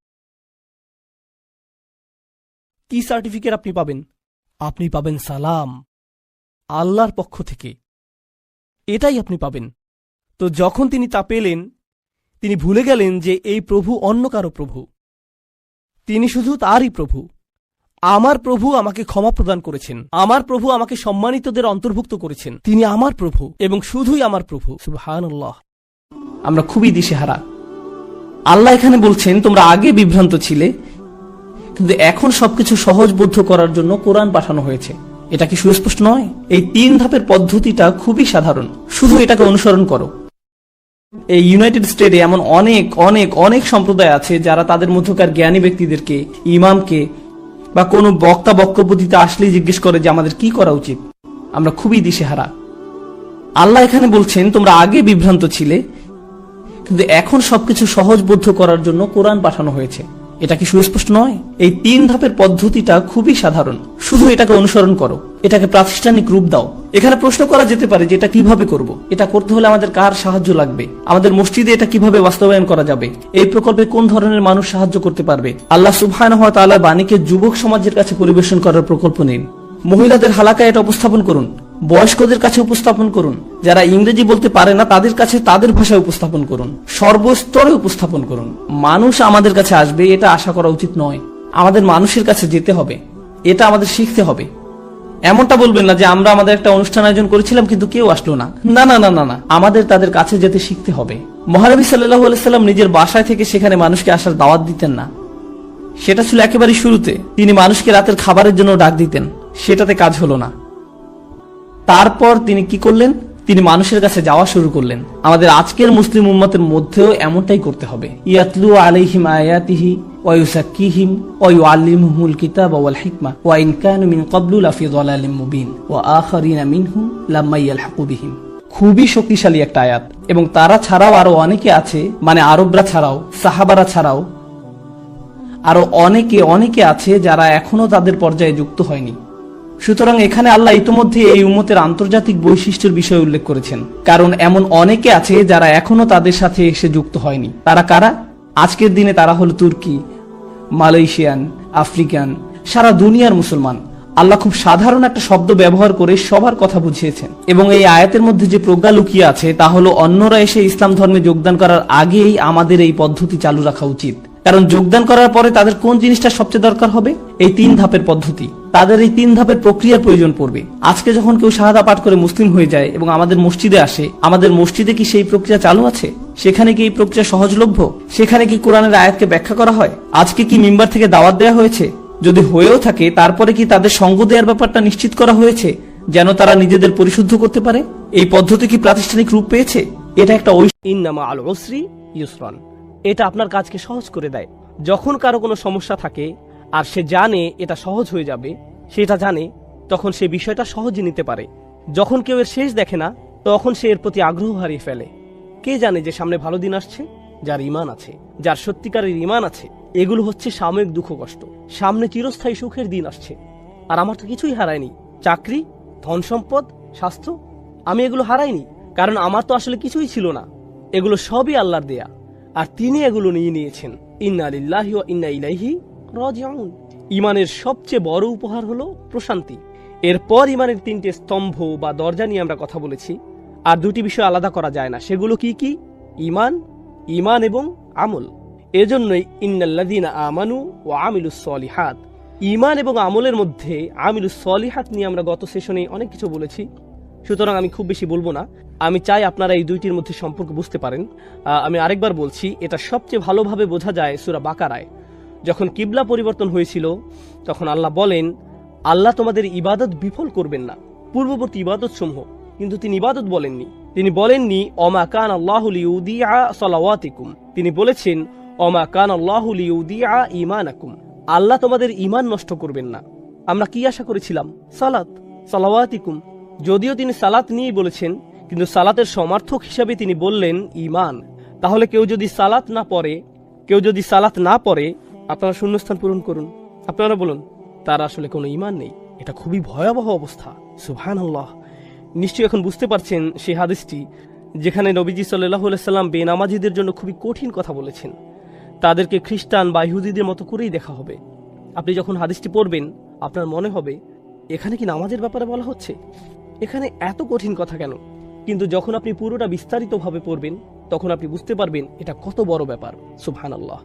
কি সার্টিফিকেট আপনি পাবেন? আপনি পাবেন সালাম, আল্লাহর পক্ষ থেকে। এটাই আপনি পাবেন। তো যখন তিনি তা পেলেন তিনি ভুলে গেলেন যে এই প্রভু অন্য কারো প্রভু, তিনি শুধু তারই প্রভু। আমার প্রভু আমাকে ক্ষমা প্রদান করেছেন, আমার প্রভু আমাকে সম্মানিতদের অন্তর্ভুক্ত করেছেন, তিনি আমার প্রভু এবং শুধুই আমার প্রভু। সুবহানাল্লাহ। আমরা খুবই দিশেহারা। আল্লাহ এখানে বলছেন, তোমরা আগে বিভ্রান্ত ছিলে কিন্তু এখন সবকিছু সহজবোধ্য করার জন্য কোরআন পাঠানো হয়েছে। এটা কি সুস্পষ্ট নয়? এই 3 ধাপের পদ্ধতিটা খুবই সাধারণ, শুধু এটাকে অনুসরণ করো। এই ইউনাইটেড স্টেটে এমন অনেক অনেক অনেক সম্প্রদায় আছে যারা তাদের মধ্যকার জ্ঞানী ব্যক্তিদেরকে, ইমামকে বা কোনো বক্তা বক্তব্য দিতে আসলেই জিজ্ঞেস করে যে আমাদের কি করা উচিত। আমরা খুবই দিশেহারা। আল্লাহ এখানে বলছেন, তোমরা আগে বিভ্রান্ত ছিলে কিন্তু এখন সবকিছু সহজবোধ্য করার জন্য কোরআন পাঠানো হয়েছে। এটা কি সুস্পষ্ট নয়? এই 3 ধাপের পদ্ধতিটা খুবই সাধারণ, শুধু এটাকে অনুসরণ করো, এটাকে প্রাতিষ্ঠানিক রূপ দাও। এখানে প্রশ্ন করা যেতে পারে যে এটা কিভাবে করব, এটা করতে হলে আমাদের কার সাহায্য লাগবে, আমাদের মসজিদে এটা কিভাবে বাস্তবায়ন করা যাবে, এই প্রকল্পে কোন ধরনের মানুষ সাহায্য করতে পারবে। আল্লাহ সুবহানাহু ওয়া তাআলা বাণীকে যুবক সমাজের কাছে পরিবেশন করার প্রকল্প নিন। মহিলাদের হালাকায় এটা উপস্থাপন করুন, বয়স্কদের কাছে উপস্থাপন করুন, যারা ইংরেজি বলতে পারে না তাদের কাছে তাদের ভাষায় উপস্থাপন করুন, সর্বস্তরে উপস্থাপন করুন। মানুষ আমাদের কাছে আসবে এটা আশা করা উচিত নয়। আমাদের মানুষের কাছে যেতে হবে, এটা আমাদের শিখতে হবে। এমনটা বলবেন না যে আমরা আমাদের একটা অনুষ্ঠান আয়োজন করেছিলাম কিন্তু কেউ আসলো না। না না না না না, আমাদের তাদের কাছে যেতে শিখতে হবে। মহানবী সাল্লাল্লাহু আলাইহি সাল্লাম নিজের বাসায় থেকে সেখানে মানুষকে আসার দাওয়াত দিতেন না, সেটা ছিল একেবারে শুরুতে। তিনি মানুষকে রাতের খাবারের জন্য ডাক দিতেন, সেটাতে কাজ হলো না। তারপর তিনি কি করলেন? তিনি মানুষের কাছে যাওয়া শুরু করলেন। আমাদের আজকের মুসলিম উম্মতের মধ্যেও এমনটাই করতে হবে। ইয়াতলু আলাইহিম আয়াতিহি ওয়া ইউযাক্কিহিম ওয়া ইউআল্লিমুহুমুল কিতাবা ওয়াল হিকমা ওয়া ইন কানু মিন ক্বাবলু লাফি যালালিম মুবিন ওয়া আখারিনা মিনহুম লাম্মা ইয়ালহাকু বিহিম। খুবই শক্তিশালী একটা আয়াত। এবং তারা ছাড়াও আরো অনেকে আছে, মানে আরবরা ছাড়াও, সাহাবারা ছাড়াও আরো অনেকে আছে যারা এখনো তাদের পর্যায়ে যুক্ত হয়নি। সুতরাং এখানে আল্লাহ ইতোমধ্যে এই উম্মতের আন্তর্জাতিক বৈশিষ্ট্যের বিষয় উল্লেখ করেছেন, কারণ এমন অনেকে আছে যারা এখনো তাদের সাথে এসে যুক্ত হয়নি। তারা কারা? আজকের দিনে তারা হলো তুর্কি, মালয়েশিয়ান, আফ্রিকান, সারা দুনিয়ার মুসলমান। আল্লাহ খুব সাধারণ একটা শব্দ ব্যবহার করে সবার কথা বুঝিয়েছেন। এবং এই আয়াতের মধ্যে যে প্রজ্ঞা লুকিয়ে আছে তা হলো অন্যরা এসে ইসলাম ধর্মে যোগদান করার আগেই আমাদের এই পদ্ধতি চালু রাখা উচিত, কারণ যোগদান করার পরে তাদের কোন জিনিসটা সবচেয়ে দরকার হবে? এই 3 ধাপের পদ্ধতি। তাদের এই 3 ধাপের প্রক্রিয়ার প্রয়োজন পড়বে। আজকে যখন কেউ শাহাদা পাঠ করে মুসলিম হয়ে যায় এবং আমাদের মসজিদে আসে, আমাদের মসজিদে কি সেই প্রক্রিয়া চালু আছে? সেখানে কি এই প্রক্রিয়া সহজলভ্য? সেখানে কি কোরআনের আয়াতকে ব্যাখ্যা করা হয়? আজকে কি মিম্বার থেকে দাওয়াত দেওয়া হয়েছে? যদি হয়েও থাকে, তারপরে কি তাদের সঙ্গ দেওয়ার ব্যাপারটা নিশ্চিত করা হয়েছে যেন তারা নিজেদের পরিশুদ্ধ করতে পারে? এই পদ্ধতি কি প্রাতিষ্ঠানিক রূপ পেয়েছে? এটা একটা ইন্নামা আল উসরি ইউসরান, এটা আপনার কাজকে সহজ করে দেয়। যখন কারো কোনো সমস্যা থাকে আর সে জানে এটা সহজ হয়ে যাবে, সেটা জানে, তখন সে বিষয়টা সহজে নিতে পারে। যখন কেউ এর শেষ দেখে না, তখন সে এর প্রতি আগ্রহ হারিয়ে ফেলে। কে জানে যে সামনে ভালো দিন আসছে? যার ঈমান আছে, যার সত্যিকারের ঈমান আছে। এগুলো হচ্ছে সাময়িক দুঃখ কষ্ট, সামনে চিরস্থায়ী সুখের দিন আসছে। আর আমার তো কিছুই হারায়নি, চাকরি, ধন সম্পদ, স্বাস্থ্য, আমি এগুলো হারাইনি, কারণ আমার তো আসলে কিছুই ছিল না। এগুলো সবই আল্লাহর দেয়া, আর তিনি এগুলো নিয়ে নিয়েছেন। ইন্না লিল্লাহি ওয়া ইন্না ইলাইহি রাজিউন। ঈমানের সবচেয়ে বড় উপহার হলো প্রশান্তি। এরপর ঈমানের 3টে স্তম্ভ বা দরজা নিয়ে আমরা কথা বলেছি, আর 2টি বিষয় আলাদা করা যায় না। সেগুলো কি কি? ঈমান, ঈমান এবং আমল। এজন্যই ইন্নাল্লাযীনা আমানু ওয়া আমিলুস সলিহাত, ঈমান এবং আমলের মধ্যে আমিলুস সলিহাত নিয়ে আমরা গত সেশনে অনেক কিছু বলেছি, সুতরাং আমি খুব বেশি বলবো না। আমি চাই আপনারা এই 2টির মধ্যে সম্পর্ক বুঝতে পারেন। আমি আরেকবার বলছি, এটা সবচেয়ে ভালোভাবে বোঝা যায় সূরা বাকারায়। যখন কিবলা পরিবর্তন হয়েছিল, তখন আল্লাহ বলেন, আল্লাহ তোমাদের ইবাদত বিফল করবেন না, পূর্ববর্তী ইবাদত সমূহ। কিন্তু তিনি ইবাদত বলেননি, তিনি বলেননি অমা কান আল্লাহু লিউদিআ সালাওয়াতিকুম, তিনি বলেছেন অমা কান আল্লাহু লিউদিআ ঈমানাকুম, আল্লাহ তোমাদের ঈমান নষ্ট করবেন না। আমরা কি আশা করেছিলাম? সালাত, সালাওয়াতিকুম। যদিও তিনি সালাত নিয়েই বলেছেন, কিন্তু সালাতের সমার্থক হিসাবে তিনি বললেন ঈমান। তাহলে কেউ যদি সালাত না পড়ে, আপনারা শূন্যস্থান পূরণ করুন, আপনারা বলুন তার আসলে কোনো ঈমান নেই। এটা খুবই ভয়াবহ অবস্থা। সুবহানাল্লাহ। নিশ্চয়ই এখন বুঝতে পারছেন সেই হাদিসটি যেখানে নবীজি সাল্লাল্লাহু আলাইহি সাল্লাম বেনামাজিদের জন্য খুবই কঠিন কথা বলেছেন। তাদেরকে খ্রিস্টান বা ইহুদিদের মতো করেই দেখা হবে। আপনি যখন হাদিসটি পড়বেন, আপনার মনে হবে এখানে কি নামাজের ব্যাপারে বলা হচ্ছে? এখানে এত কঠিন কথা কেন? কিন্তু যখন আপনি পুরোটা বিস্তারিতভাবে পড়বেন, তখন আপনি বুঝতে পারবেন এটা কত বড় ব্যাপার। সুবহানাল্লাহ।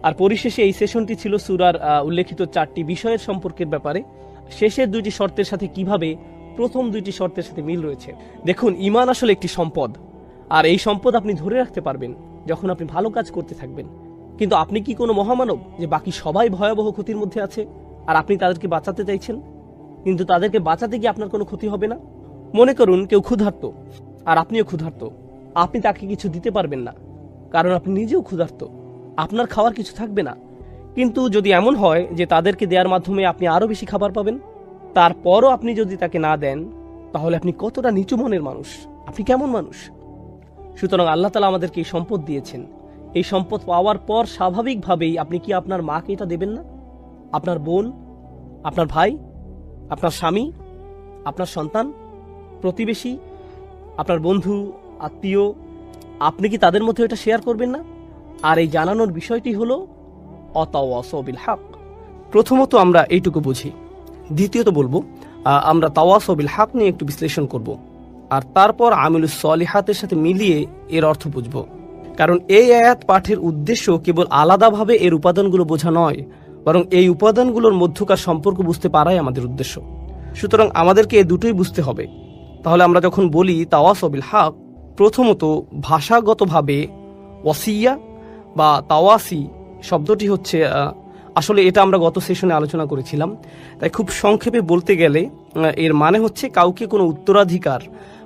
আর পরিশেষে এই সেশনটি ছিল সূরার উল্লেখিত 4টি বিষয়ের সম্পর্কের ব্যাপারে। শেষের 2টি শর্তের সাথে কিভাবে প্রথম 2টি শর্তের সাথে মিল রয়েছে। দেখুন, ঈমান আসলে একটি সম্পদ, আর এই সম্পদ আপনি ধরে রাখতে পারবেন যখন আপনি ভালো কাজ করতে থাকবেন। কিন্তু আপনি কি কোনো মহামানব যে বাকি সবাই ভয়াবহ ক্ষতির মধ্যে আছে আর আপনি তাদেরকে বাঁচাতে চাইছেন? কিন্তু তাদেরকে বাঁচাতে গিয়ে আপনার কোনো ক্ষতি হবে না। মনে করুন কেউ ক্ষুধার্ত আর আপনিও ক্ষুধার্ত, আপনি তাকে কিছু দিতে পারবেন না, কারণ আপনি নিজেও ক্ষুধার্ত, আপনার খাওয়ার কিছু থাকবে না। কিন্তু যদি এমন হয় যে তাদেরকে দেওয়ার মাধ্যমে আপনি আরো বেশি খাবার পাবেন, তারপরও আপনি যদি তাকে না দেন, তাহলে আপনি কতটা নিচু মনের মানুষ, আপনি কেমন মানুষ? সুতরাং আল্লাহ তাআলা আমাদেরকে এই সম্পদ দিয়েছেন। এই সম্পদ পাওয়ার পর স্বাভাবিকভাবেই আপনি কি আপনার মাকে এটা দেবেন না? আপনার বোন, আপনার ভাই, আপনার স্বামী, আপনার সন্তান, প্রতিবেশী, আপনার বন্ধু, আত্মীয়, আপনি কি তাদের মধ্যে এটা শেয়ার করবেন না? আর এই জানানোর বিষয়টি হলো অতাওয়াসাউ বিল হক। প্রথমত আমরা এইটুকু বুঝি। দ্বিতীয়ত বলবো আমরা তাওয়াসাউ বিল হক নিয়ে একটু বিশ্লেষণ করব, আর তারপর আমিলুস সলিহাতের সাথে মিলিয়ে এর অর্থ বুঝব। কারণ এই আয়াত পাঠের উদ্দেশ্য কেবল আলাদাভাবে এর উপাদানগুলো বোঝা নয়, বরং এই উপাদানগুলোর মধ্যকার সম্পর্ক বুঝতে পারাই আমাদের উদ্দেশ্য। সুতরাং আমাদেরকে এই দুটোই বুঝতে হবে। তাহলে আমরা যখন বলি তাওয়াসাউ বিল হক, প্রথমত ভাষাগতভাবে ওয়াসিয়া বা তাওয়াসি শব্দটি হচ্ছে, আসলে এটা আমরা গত সেশনে আলোচনা করেছিলাম, তাই খুব সংক্ষেপে বলতে গেলে এর মানে হচ্ছে কাউকে কোনো উত্তরাধিকার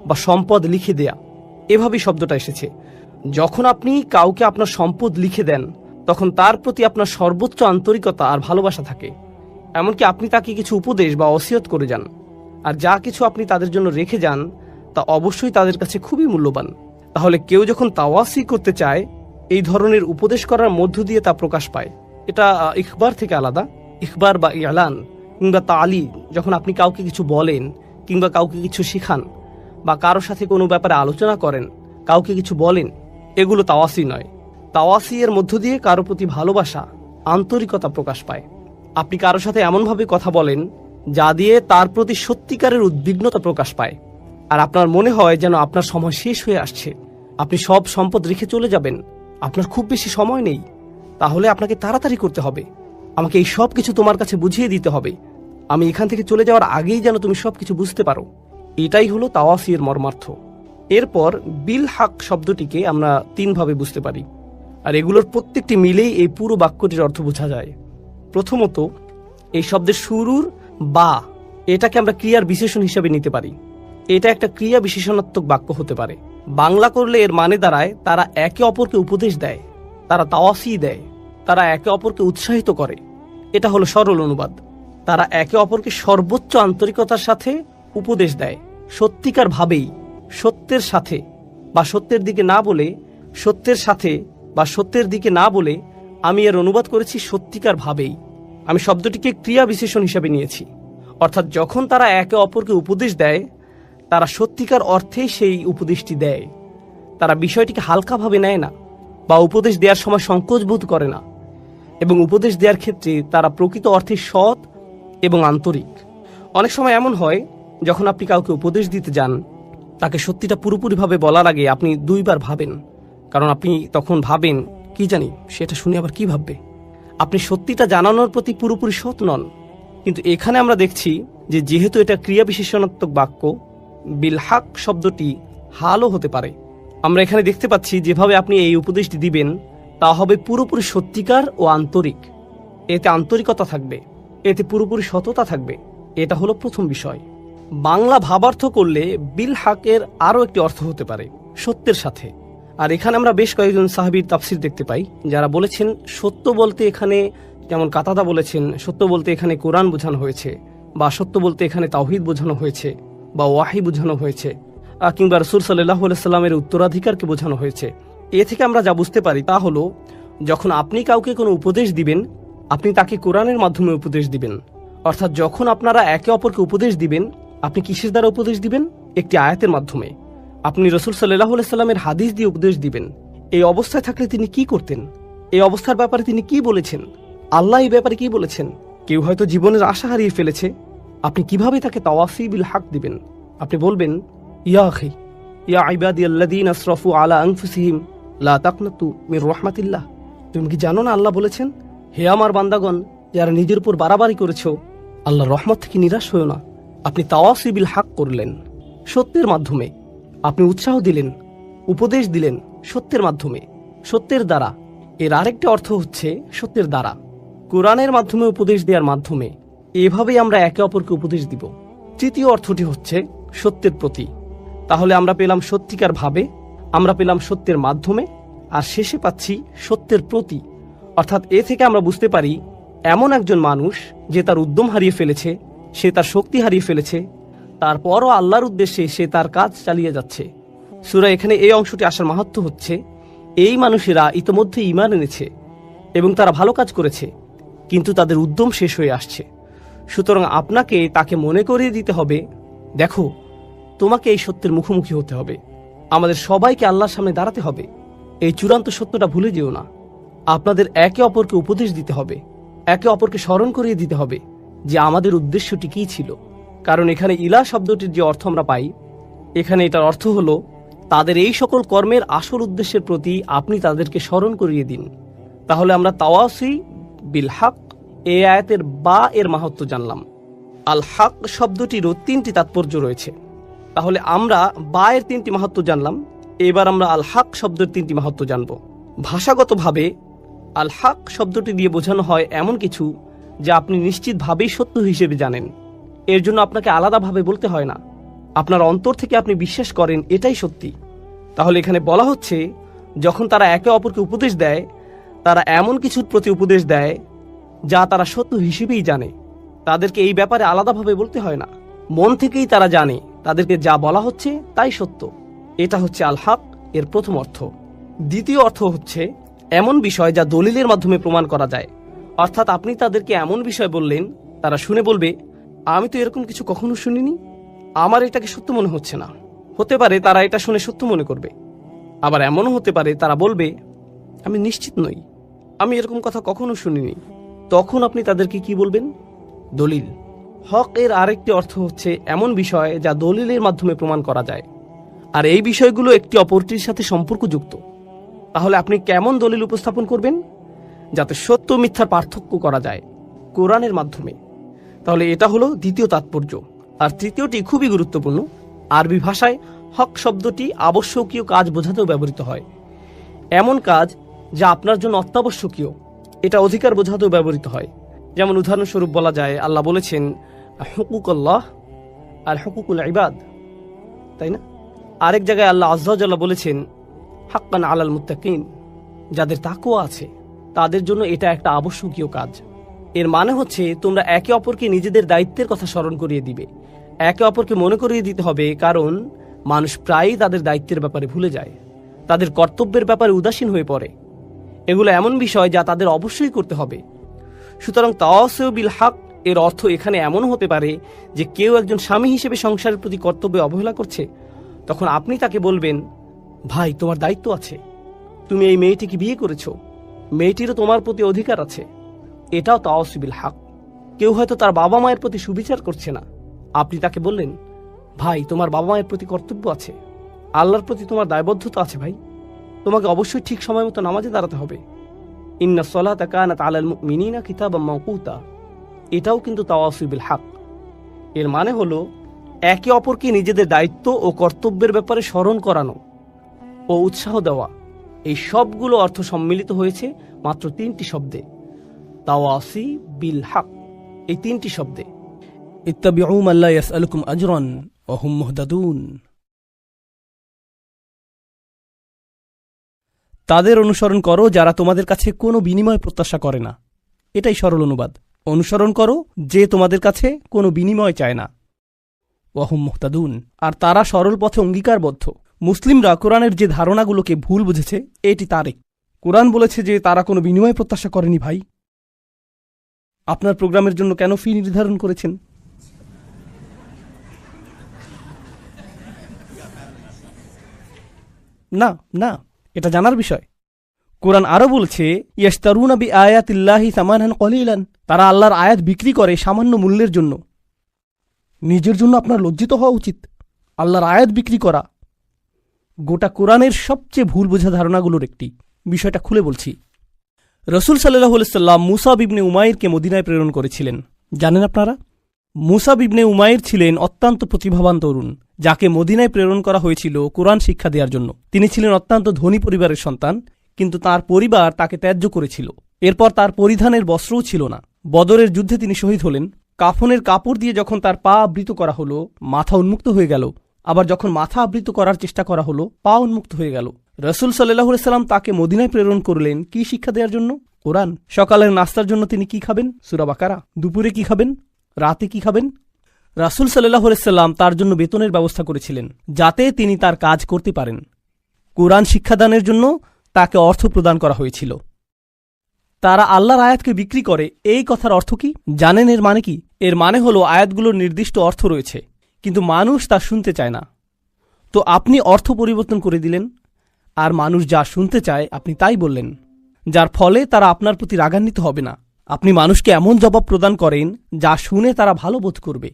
বা সম্পদ লিখে দেয়া, এভাবেই শব্দটা এসেছে। যখন আপনি কাউকে আপনার সম্পদ লিখে দেন, তখন তার প্রতি আপনার সর্বোচ্চ আন্তরিকতা আর ভালোবাসা থাকে। এমনকি আপনি তাকে কিছু উপদেশ বা ওসিয়ত করে যান, আর যা কিছু আপনি তাদের জন্য রেখে যান তা অবশ্যই তাদের কাছে খুবই মূল্যবান। তাহলে কেউ যখন তাওয়াসি করতে চায়, এই ধরনের উপদেশ করার মধ্য দিয়ে তা প্রকাশ পায়। এটা ইখবার থেকে আলাদা। ইখবার বা ইলান কিংবা তালি, যখন আপনি কাউকে কিছু বলেন কিংবা কাউকে কিছু শিখান বা কারোর সাথে কোনো ব্যাপারে আলোচনা করেন, কাউকে কিছু বলেন, এগুলো তাওয়াসি নয়। তাওয়াসি এর মধ্য দিয়ে কারো প্রতি ভালোবাসা, আন্তরিকতা প্রকাশ পায়। আপনি কারোর সাথে এমনভাবে কথা বলেন যা দিয়ে তার প্রতি সত্যিকারের উদ্বিগ্নতা প্রকাশ পায়, আর আপনার মনে হয় যেন আপনার সময় শেষ হয়ে আসছে, আপনি সব সম্পদ রেখে চলে যাবেন, আপনার খুব বেশি সময় নেই, তাহলে আপনাকে তাড়াতাড়ি করতে হবে, আমাকে এই সব কিছু তোমার কাছে বুঝিয়ে দিতে হবে, আমি এখান থেকে চলে যাওয়ার আগেই যেন তুমি সবকিছু বুঝতে পারো। এটাই হলো তাওয়াফির মর্মার্থ। এরপর বিল হাক শব্দটিকে আমরা তিনভাবে বুঝতে পারি, আর এগুলোর প্রত্যেকটি মিলেই এই পুরো বাক্যটির অর্থ বোঝা যায়। প্রথমত, এই শব্দের শুরুর বা এটাকে আমরা ক্রিয়ার বিশেষণ হিসেবে নিতে পারি। এটা একটা ক্রিয়া বিশেষণাত্মক বাক্য হতে পারে। বাংলা করলে এর মানে দাঁড়ায় তারা একে অপরকে উপদেশ দেয়, তারা তাওয়াফি দেয়, তারা একে অপরকে উৎসাহিত করে। এটা হলো সরল অনুবাদ। তারা একে অপরকে সর্বোচ্চ আন্তরিকতার সাথে উপদেশ দেয়, সত্যিকার ভাবেই, সত্যের সাথে বা সত্যের দিকে না বলে, সত্যের সাথে বা সত্যের দিকে না বলে আমি এর অনুবাদ করেছি সত্যিকার ভাবেই। আমি শব্দটিকে ক্রিয়া বিশেষণ হিসেবে নিয়েছি, অর্থাৎ যখন তারা একে অপরকে উপদেশ দেয়, তারা সত্যিকার অর্থেই সেই উপদেশটি দেয়। তারা বিষয়টিকে হালকাভাবে নেয় না বা উপদেশ দেওয়ার সময় সংকোচ বোধ করে না, এবং উপদেশ দেওয়ার ক্ষেত্রে তারা প্রকৃত অর্থে সৎ এবং আন্তরিক। অনেক সময় এমন হয়, যখন আপনি কাউকে উপদেশ দিতে যান, তাকে সত্যিটা পুরোপুরিভাবে বলার আগে আপনি দুইবার ভাবেন, কারণ আপনি তখন ভাবেন কি জানি সেটা শুনে আবার কি ভাববে। আপনি সত্যিটা জানানোর প্রতি পুরোপুরি সৎ নন। কিন্তু এখানে আমরা দেখছি যে যেহেতু এটা ক্রিয়া বিশেষণাত্মক বাক্য, বিলহাক শব্দটি হালও হতে পারে। আমরা এখানে দেখতে পাচ্ছি যেভাবে আপনি এই উপদেশটি দিবেন তা হবে পুরোপুরি সত্যিকার ও আন্তরিক। এতে আন্তরিকতা থাকবে, এতে পুরোপুরি সততা থাকবে। এটা হলো প্রথম বিষয়। বাংলা ভাবার্থ করলে বিলহাকের আরও একটি অর্থ হতে পারে সত্যের সাথে। আর এখানে আমরা বেশ কয়েকজন সাহাবীর তাফসির দেখতে পাই যারা বলেছেন সত্য বলতে এখানে, যেমন কাতাদা বলেছেন সত্য বলতে এখানে কোরআন বোঝানো হয়েছে, বা সত্য বলতে এখানে তাওহীদ বোঝানো হয়েছে, বা ওয়াহি বোঝানো হয়েছে, কিংবা রাসূল সাল্লাল্লাহু আলাইহি সাল্লামের উত্তরাধিকারকে বোঝানো হয়েছে। এ থেকে আমরা যা বুঝতে পারি তা হলো, যখন আপনি কাউকে কোনো উপদেশ দিবেন, আপনি তাকে কোরআনের মাধ্যমে উপদেশ দিবেন। অর্থাৎ যখন আপনারা একে অপরকে উপদেশ দিবেন, আপনি কিসের দ্বারা উপদেশ দিবেন? একটি আয়াতের মাধ্যমে। আপনি রাসূল সাল্লাল্লাহু আলাইহি সাল্লামের হাদিস দিয়ে উপদেশ দিবেন। এই অবস্থায় থাকলে তিনি কি করতেন? এই অবস্থার ব্যাপারে তিনি কি বলেছেন? আল্লাহ এই ব্যাপারে কি বলেছেন? কেউ হয়তো জীবনের আশা হারিয়ে ফেলেছে, আপনি কিভাবে তাকে তাওয়াফি বিল হাক দিবেন? আপনি বলবেন, ইয়া আখি ইয়া ইবাদিয়াল্লাযীনা আসরাফু আলা আনফুসিহিম লা তাকনাতু মির রাহমাতিল্লাহ। তুমি কি জানো না আল্লাহ বলেছেন, হে আমার বান্দাগণ যারা নিজের উপর বাড়াবাড়ি করেছো, আল্লাহর রহমত থেকে নিরাশ হয়ো না। আপনি তাওয়াফি বিল হাক করলেন সত্যের মাধ্যমে, আপনি উৎসাহ দিলেন, উপদেশ দিলেন সত্যের মাধ্যমে, সত্যের দ্বারা। এর আরেকটি অর্থ হচ্ছে সত্যের দ্বারা, কোরআনের মাধ্যমে উপদেশ দেওয়ার মাধ্যমে। এভাবেই আমরা একে অপরকে উপদেশ দিব। তৃতীয় অর্থটি হচ্ছে সত্যের প্রতি। তাহলে আমরা পেলাম সত্যিকার ভাবে, আমরা পেলাম সত্যের মাধ্যমে, আর শেষে পাচ্ছি সত্যের প্রতি। অর্থাৎ এ থেকে আমরা বুঝতে পারি এমন একজন মানুষ যে তার উদ্যম হারিয়ে ফেলেছে, সে তার শক্তি হারিয়ে ফেলেছে, তারপরও আল্লাহর উদ্দেশ্যে সে তার কাজ চালিয়ে যাচ্ছে। সূরা এখানে এই অংশটি আসার মাহাত্ম্য হচ্ছে, এই মানুষেরা ইতোমধ্যে ঈমান এনেছে এবং তারা ভালো কাজ করেছে, কিন্তু তাদের উদ্যম শেষ হয়ে আসছে। সুতরাং আপনাকে তাকে মনে করিয়ে দিতে হবে, দেখো তোমাকে এই সত্যের মুখোমুখি হতে হবে, আমাদের সবাইকে আল্লাহর সামনে দাঁড়াতে হবে। এই চূড়ান্ত সত্যটা ভুলে যেও না। আপনাদের একে অপরকে উপদেশ দিতে হবে, একে অপরকে স্মরণ করিয়ে দিতে হবে যে আমাদের উদ্দেশ্যটি কী ছিল। কারণ এখানে ইলাহ শব্দটির যে অর্থ আমরা পাই, এখানে এটার অর্থ হলো তাদের এই সকল কর্মের আসল উদ্দেশ্যের প্রতি আপনি তাদেরকে স্মরণ করিয়ে দিন। তাহলে আমরা তাওয়াফি বিল হক এই আয়াতের বা এর মাহাত্ম্য জানলাম। আল হক শব্দটিরও তিনটি তাৎপর্য রয়েছে। তাহলে আমরা বা এর তিনটি মাহাত্ম্য জানলাম, এবার আমরা আল হক শব্দের তিনটি মাহাত্ম্য জানব। ভাষাগতভাবে আল হক শব্দটি দিয়ে বোঝানো হয় এমন কিছু যা আপনি নিশ্চিতভাবেই সত্য হিসেবে জানেন। এর জন্য আপনাকে আলাদাভাবে বলতে হয় না, আপনার অন্তর থেকে আপনি বিশ্বাস করেন এটাই সত্যি। তাহলে এখানে বলা হচ্ছে, যখন তারা একে অপরকে উপদেশ দেয়, তারা এমন কিছুর প্রতি উপদেশ দেয় যা তারা সত্য হিসেবেই জানে। তাদেরকে এই ব্যাপারে আলাদাভাবে বলতে হয় না, মন থেকেই তারা জানে তাদেরকে যা বলা হচ্ছে তাই সত্য। এটা হচ্ছে আল হক এর প্রথম অর্থ। দ্বিতীয় অর্থ হচ্ছে এমন বিষয় যা দলিলের মাধ্যমে প্রমাণ করা যায়। অর্থাৎ আপনি তাদেরকে এমন বিষয় বললেন, তারা শুনে বলবে, আমি তো এরকম কিছু কখনো শুনিনি, আমার এটাকে সত্য মনে হচ্ছে না। হতে পারে তারা এটা শুনে সত্য মনে করবে, আবার এমনও হতে পারে তারা বলবে, আমি নিশ্চিত নই, আমি এরকম কথা কখনো শুনিনি। তখন আপনি তাদেরকে কি বলবেন? দলিল। হক এর আরেকটি অর্থ হচ্ছে এমন বিষয় যা দলিলের মাধ্যমে প্রমাণ করা যায়, আর এই বিষয়গুলো একটি অপরটির সাথে সম্পর্কযুক্ত। তাহলে আপনি কেমন দলিল উপস্থাপন করবেন? যাতে সত্য মিথ্যার পার্থক্য করা যায় কোরআনের মাধ্যমে। তাহলে এটা হলো দ্বিতীয় তাৎপর্য। আর তৃতীয়টি খুবই গুরুত্বপূর্ণ। আরবি ভাষায় হক শব্দটি আবশ্যকীয় কাজ বোঝাতেও ব্যবহৃত হয়। এমন কাজ যা আপনার জন্য অত্যাবশ্যকীয়, এটা অধিকার বোঝাতেও ব্যবহৃত হয়। যেমন উদাহরণস্বরূপ বলা যায়, আল্লাহ বলেছেন হুকুকুল্লাহ আর হুকুকুল ইবাদ, তাই না? আরেক জায়গায় আল্লাহ আযজা ওয়া জাল্লা বলেছেন হাক্কান আলাল মুত্তাকিন, যাদের তাকওয়া আছে তাদের জন্য এটা একটা আবশ্যকীয় কাজ। এর মানে হচ্ছে তোমরা একে অপরকে নিজেদের দায়িত্বের কথা স্মরণ করিয়ে দিবে, একে অপরকে মনে করিয়ে দিতে হবে, কারণ মানুষ প্রায়ই তাদের দায়িত্বের ব্যাপারে ভুলে যায়, তাদের কর্তব্যের ব্যাপারে উদাসীন হয়ে পড়ে। এগুলো এমন বিষয় যা তাদের অবশ্যই করতে হবে। সুতরাং তাওয়াসিউ বিল হক এর অর্থ এখানে এমনও হতে পারে যে কেউ একজন স্বামী হিসেবে সংসারের প্রতি কর্তব্যে অবহেলা করছে, তখন আপনি তাকে বলবেন, ভাই তোমার দায়িত্ব আছে, তুমি এই মেয়েটিকে বিয়ে করেছো, মেয়েটিরও তোমার প্রতি অধিকার আছে। এটাও তাওয়াসিউ বিল হক। কেউ হয়তো তার বাবা মায়ের প্রতি সুবিচার করছে না, আপনি তাকে বললেন, ভাই তোমার বাবা মায়ের প্রতি কর্তব্য আছে, আল্লাহর প্রতি তোমার দায়বদ্ধতা আছে ভাই, তোমাকে অবশ্যই ঠিক সময় মতো নামাজে দাঁড়াতে হবে। ইন্নাস সালাতা কানাত আলাল মুমিনিনা কিতাবাম মাওকুতা, এটাও কিন্তু তাওয়াসিউ বিল হক। এর মানে হলো একে অপরকে নিজেদের দায়িত্ব ও কর্তব্যের ব্যাপারে স্মরণ করানো ও উৎসাহ দেওয়া। এই সবগুলো অর্থ সম্মিলিত হয়েছে মাত্র 3টি শব্দে, তাওয়াসি বিল হক। এই 3টি শব্দে, ইত্তাবিউ মান লা ইয়াসআলুকুম আজরান ওয়া হুম মুহতাদুন। তাদের অনুসরণ করো যারা তোমাদের কাছে কোনো বিনিময় প্রত্যাশা করে না। এটাই সরল অনুবাদ। অনুসরণ করো যে তোমাদের কাছে কোনো বিনিময় চায় না। ওয়া হুম মুহতাদুন, আর তারা সরল পথে অঙ্গীকারবদ্ধ। মুসলিমরা কোরআনের যে ধারণাগুলোকে ভুল বুঝেছে, এটি তারই। কোরআন বলেছে যে তারা কোনো বিনিময় প্রত্যাশা করেনি। ভাই, আপনার প্রোগ্রামের জন্য কেন ফি নির্ধারণ করেছেন? না না, এটা জানার বিষয়। কোরআন আরো বলছে, ইয়াশতারুনা বিআয়াতিল্লাহি সামানান কলিলান, তারা আল্লাহর আয়াত বিক্রি করে সামান্য মূল্যের জন্য। নিজের জন্য আপনার লজ্জিত হওয়া উচিত। আল্লাহর আয়াত বিক্রি করা গোটা কোরআনের সবচেয়ে ভুল বোঝা ধারণাগুলোর একটি। বিষয়টা খুলে বলছি। রসুল সাল্লাল্লাহু আলাইহি সাল্লাম মুসাব ইবনে উমাইরকে মদিনায় প্রেরণ করেছিলেন। জানেন আপনারা, মুসাব ইবনে উমাইর ছিলেন অত্যন্ত প্রতিভাবান তরুণ, যাকে মদিনায় প্রেরণ করা হয়েছিল কোরআন শিক্ষা দেওয়ার জন্য। তিনি ছিলেন অত্যন্ত ধনী পরিবারের সন্তান, কিন্তু তার পরিবার তাকে ত্যায্য করেছিল। এরপর তার পরিধানের বস্ত্রও ছিল না। বদরের যুদ্ধে তিনি শহীদ হলেন। কাফনের কাপড় দিয়ে যখন তার পা আবৃত করা হলো, মাথা উন্মুক্ত হয়ে গেল। আবার যখন মাথা আবৃত করার চেষ্টা করা হলো, পা উন্মুক্ত হয়ে গেল। রসুল সাল্লাল্লাহু আলাইহি সাল্লাম তাকে মদিনায় প্রেরণ করলেন কি শিক্ষা দেওয়ার জন্য? কোরআন। সকালের নাস্তার জন্য তিনি কি খাবেন? সূরা বাকারা। দুপুরে কি খাবেন? রাতে কি খাবেন? রাসূল সাল্লাল্লাহু আলাইহি সাল্লাম তার জন্য বেতনের ব্যবস্থা করেছিলেন, যাতে তিনি তার কাজ করতে পারেন। কোরআন শিক্ষাদানের জন্য তাকে অর্থ প্রদান করা হয়েছিল। তারা আল্লাহর আয়াতকে বিক্রি করে, এই কথার অর্থ কি জানেন? এর মানে কি? এর মানে হলো আয়াতগুলোর নির্দিষ্ট অর্থ রয়েছে, কিন্তু মানুষ তা শুনতে চায় না। তো আপনি অর্থ পরিবর্তন করে দিলেন, আর মানুষ যা শুনতে চায় আপনি তাই বললেন, যার ফলে তারা আপনার প্রতি রাগান্বিত হবে না। আপনি মানুষকে এমন জবাব প্রদান করেন যা শুনে তারা ভালো বোধ করবে,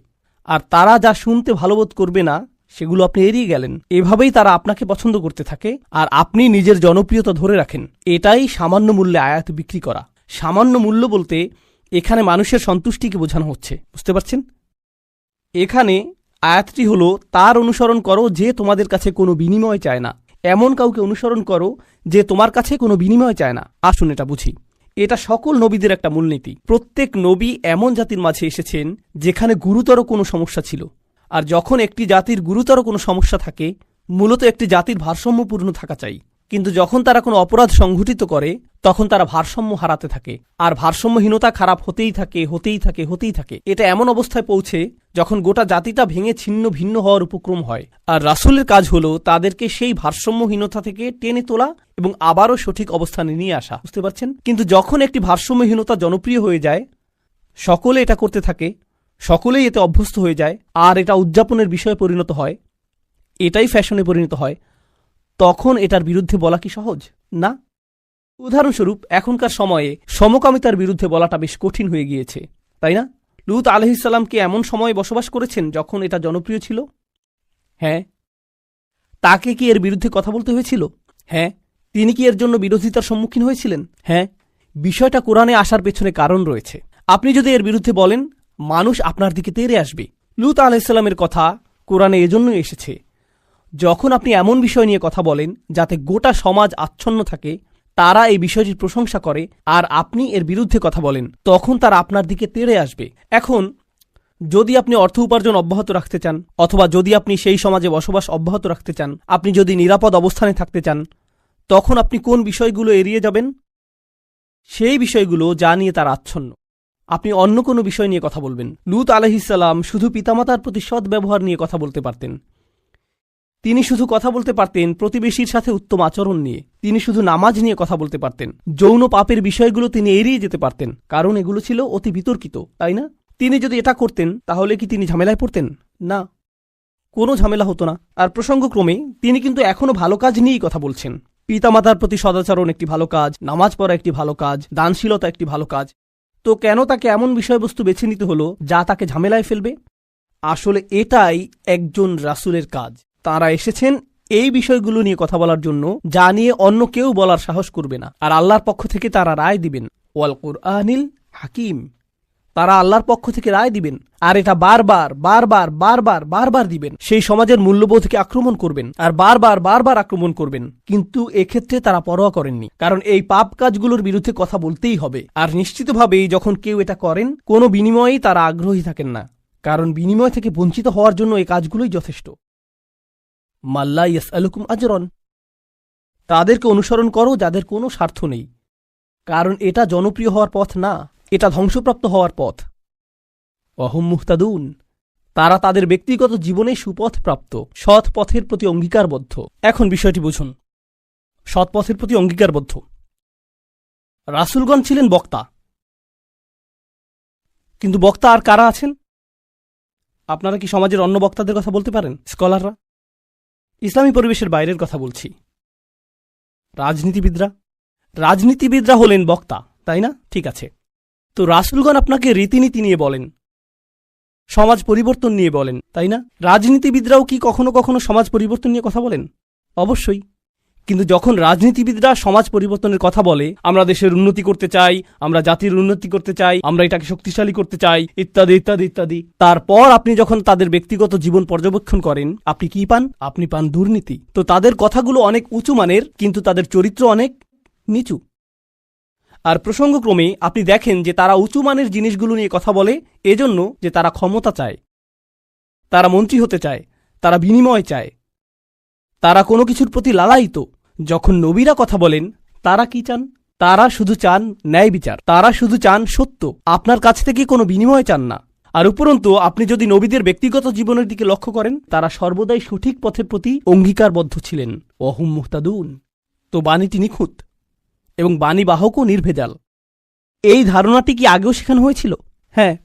আর তারা যা শুনতে ভালো বোধ করবে না সেগুলো আপনি এড়িয়ে গেলেন। এভাবেই তারা আপনাকে পছন্দ করতে থাকে, আর আপনি নিজের জনপ্রিয়তা ধরে রাখেন। এটাই সামান্য মূল্যে আয়াত বিক্রি করা। সামান্য মূল্য বলতে এখানে মানুষের সন্তুষ্টিকে বোঝানো হচ্ছে। বুঝতে পারছেন? এখানে আয়াতটি হলো, তার অনুসরণ করো যে তোমাদের কাছে কোনো বিনিময় চায় না। এমন কাউকে অনুসরণ করো যে তোমার কাছে কোনো বিনিময় চায় না। আসুন এটা বুঝি। এটা সকল নবীদের একটা মূলনীতি। প্রত্যেক নবী এমন জাতির মাঝে এসেছেন যেখানে গুরুতর কোনো সমস্যা ছিল, আর যখন একটি জাতির গুরুতর কোনো সমস্যা থাকে, মূলত একটি জাতির ভারসাম্যপূর্ণ থাকা চাই। কিন্তু যখন তারা কোনো অপরাধ সংঘটিত করে, তখন তারা ভারসাম্য হারাতে থাকে, আর ভারসাম্যহীনতা খারাপ হতেই থাকে, হতেই থাকে, হতেই থাকে। এটা এমন অবস্থায় পৌঁছে যখন গোটা জাতিটা ভেঙে ছিন্ন ভিন্ন হওয়ার উপক্রম হয়। আর রাসূলের কাজ হলো তাদেরকে সেই ভারসাম্যহীনতা থেকে টেনে তোলা এবং আবারও সঠিক অবস্থানে নিয়ে আসা। বুঝতে পারছেন? কিন্তু যখন একটি ভারসাম্যহীনতা জনপ্রিয় হয়ে যায়, সকলে এটা করতে থাকে, সকলেই এতে অভ্যস্ত হয়ে যায়, আর এটা উদযাপনের বিষয়ে পরিণত হয়, এটাই ফ্যাশনে পরিণত হয়, তখন এটার বিরুদ্ধে বলা কি সহজ? না। উদাহরণস্বরূপ, এখনকার সময়ে সমকামিতার বিরুদ্ধে বলাটা বেশ কঠিন হয়ে গিয়েছে, তাই না? লূত আলাইহিস সালাম কি এমন সময়ে বসবাস করেছেন যখন এটা জনপ্রিয় ছিল? হ্যাঁ। তাকে কি এর বিরুদ্ধে কথা বলতে হয়েছিল? হ্যাঁ। তিনি কি এর জন্য বিরোধিতার সম্মুখীন হয়েছিলেন? হ্যাঁ। বিষয়টা কোরআনে আসার পেছনে কারণ রয়েছে। আপনি যদি এর বিরুদ্ধে বলেন, মানুষ আপনার দিকে তেড়ে আসবে। লূত আলাইহিসসালামের কথা কোরআনে এজন্যই এসেছে, যখন আপনি এমন বিষয় নিয়ে কথা বলেন যাতে গোটা সমাজ আচ্ছন্ন থাকে, তারা এই বিষয়টির প্রশংসা করে, আর আপনি এর বিরুদ্ধে কথা বলেন, তখন তারা আপনার দিকে তেড়ে আসবে। এখন যদি আপনি অর্থ উপার্জন অব্যাহত রাখতে চান, অথবা যদি আপনি সেই সমাজে বসবাস অব্যাহত রাখতে চান, আপনি যদি নিরাপদ অবস্থানে থাকতে চান, তখন আপনি কোন বিষয়গুলো এড়িয়ে যাবেন? সেই বিষয়গুলো যা নিয়ে তারা আচ্ছন্ন। আপনি অন্য কোনো বিষয় নিয়ে কথা বলবেন। লূত আলাইহিসসালাম শুধু পিতামাতার প্রতি সৎ ব্যবহার নিয়ে কথা বলতে পারতেন। তিনি শুধু কথা বলতে পারতেন প্রতিবেশীর সাথে উত্তম আচরণ নিয়ে। তিনি শুধু নামাজ নিয়ে কথা বলতে পারতেন। যৌন পাপের বিষয়গুলো তিনি এড়িয়ে যেতে পারতেন, কারণ এগুলো ছিল অতি বিতর্কিত, তাই না? তিনি যদি এটা করতেন তাহলে কি তিনি ঝামেলায় পড়তেন? না, কোনো ঝামেলা হতো না। আর প্রসঙ্গক্রমে তিনি কিন্তু এখনো ভালো কাজ নিয়েই কথা বলছেন। পিতামাতার প্রতি সদাচরণ একটি ভালো কাজ, নামাজ পড়া একটি ভালো কাজ, দানশীলতা একটি ভালো কাজ। তো কেন তাকে এমন বিষয়বস্তু বেছে নিতে হলো যা তাকে ঝামেলায় ফেলবে? আসলে এটাই একজন রাসূলের কাজ। তাঁরা এসেছেন এই বিষয়গুলো নিয়ে কথা বলার জন্য, যা নিয়ে অন্য কেউ বলার সাহস করবে না। আর আল্লাহর পক্ষ থেকে তারা রায় দিবেন। ওয়াল কুরআনিল হাকিম, তারা আল্লাহর পক্ষ থেকে রায় দিবেন। আর এটা বারবার বারবার বারবার বারবার দিবেন। সেই সমাজের মূল্যবোধকে আক্রমণ করবেন, আর বারবার বারবার আক্রমণ করবেন। কিন্তু এক্ষেত্রে তারা পরোয়া করেননি, কারণ এই পাপ কাজগুলোর বিরুদ্ধে কথা বলতেই হবে। আর নিশ্চিতভাবেই যখন কেউ এটা করেন, কোনো বিনিময়েই তারা আগ্রহী থাকেন না, কারণ বিনিময় থেকে বঞ্চিত হওয়ার জন্য এই কাজগুলোই যথেষ্ট। মাল্লা ইয়াসআলুকুম আজরন, তাদেরকে অনুসরণ করো যাদের কোনো স্বার্থ নেই, কারণ এটা জনপ্রিয় হওয়ার পথ না, এটা ধ্বংসপ্রাপ্ত হওয়ার পথ। ওয়াহুম মুহতাদুন, তারা তাদের ব্যক্তিগত জীবনে সুপথ প্রাপ্ত, সৎ পথের প্রতি অঙ্গীকারবদ্ধ। এখন বিষয়টি বুঝুন, সৎ পথের প্রতি অঙ্গীকারবদ্ধ। রাসূলগণ ছিলেন বক্তা, কিন্তু বক্তা আর কারা আছেন? আপনারা কি সমাজের অন্য বক্তাদের কথা বলতে পারেন? স্কলাররা? ইসলামী পরিবেশের বাইরের কথা বলছি। রাজনীতিবিদরা হলেন বক্তা, তাই না? ঠিক আছে, তো রাসূলগণ আপনাকে রীতিনীতি নিয়ে বলেন, সমাজ পরিবর্তন নিয়ে বলেন, তাই না? রাজনীতিবিদরাও কি কখনো কখনো সমাজ পরিবর্তন নিয়ে কথা বলেন? অবশ্যই। কিন্তু যখন রাজনীতিবিদরা সমাজ পরিবর্তনের কথা বলে, আমরা দেশের উন্নতি করতে চাই, আমরা জাতির উন্নতি করতে চাই, আমরা এটাকে শক্তিশালী করতে চাই, ইত্যাদি ইত্যাদি ইত্যাদি, তারপর আপনি যখন তাদের ব্যক্তিগত জীবন পর্যবেক্ষণ করেন, আপনি কি পান? আপনি পান দুর্নীতি। তো তাদের কথাগুলো অনেক উঁচু মানের, কিন্তু তাদের চরিত্র অনেক নিচু। আর প্রসঙ্গক্রমে আপনি দেখেন যে তারা উঁচু মানের জিনিসগুলো নিয়ে কথা বলে এজন্য যে তারা ক্ষমতা চায়, তারা মন্ত্রী হতে চায়, তারা বিনিময় চায়, তারা কোনো কিছুর প্রতি লালায়িত। যখন নবীরা কথা বলেন, তারা কি চান? তারা শুধু চান ন্যায় বিচার, তারা শুধু চান সত্য, আপনার কাছ থেকে কোনো বিনিময় চান না। আর উপরন্তু আপনি যদি নবীদের ব্যক্তিগত জীবনের দিকে লক্ষ্য করেন, তারা সর্বদাই সঠিক পথের প্রতি অঙ্গীকারবদ্ধ ছিলেন। ওয়াহুম মুহতাদুন, তো বাণীটি নিখুঁত এবং বাণীবাহকও নির্ভেজাল। এই ধারণাটি কি আগেও শেখানো হয়েছিল? হ্যাঁ,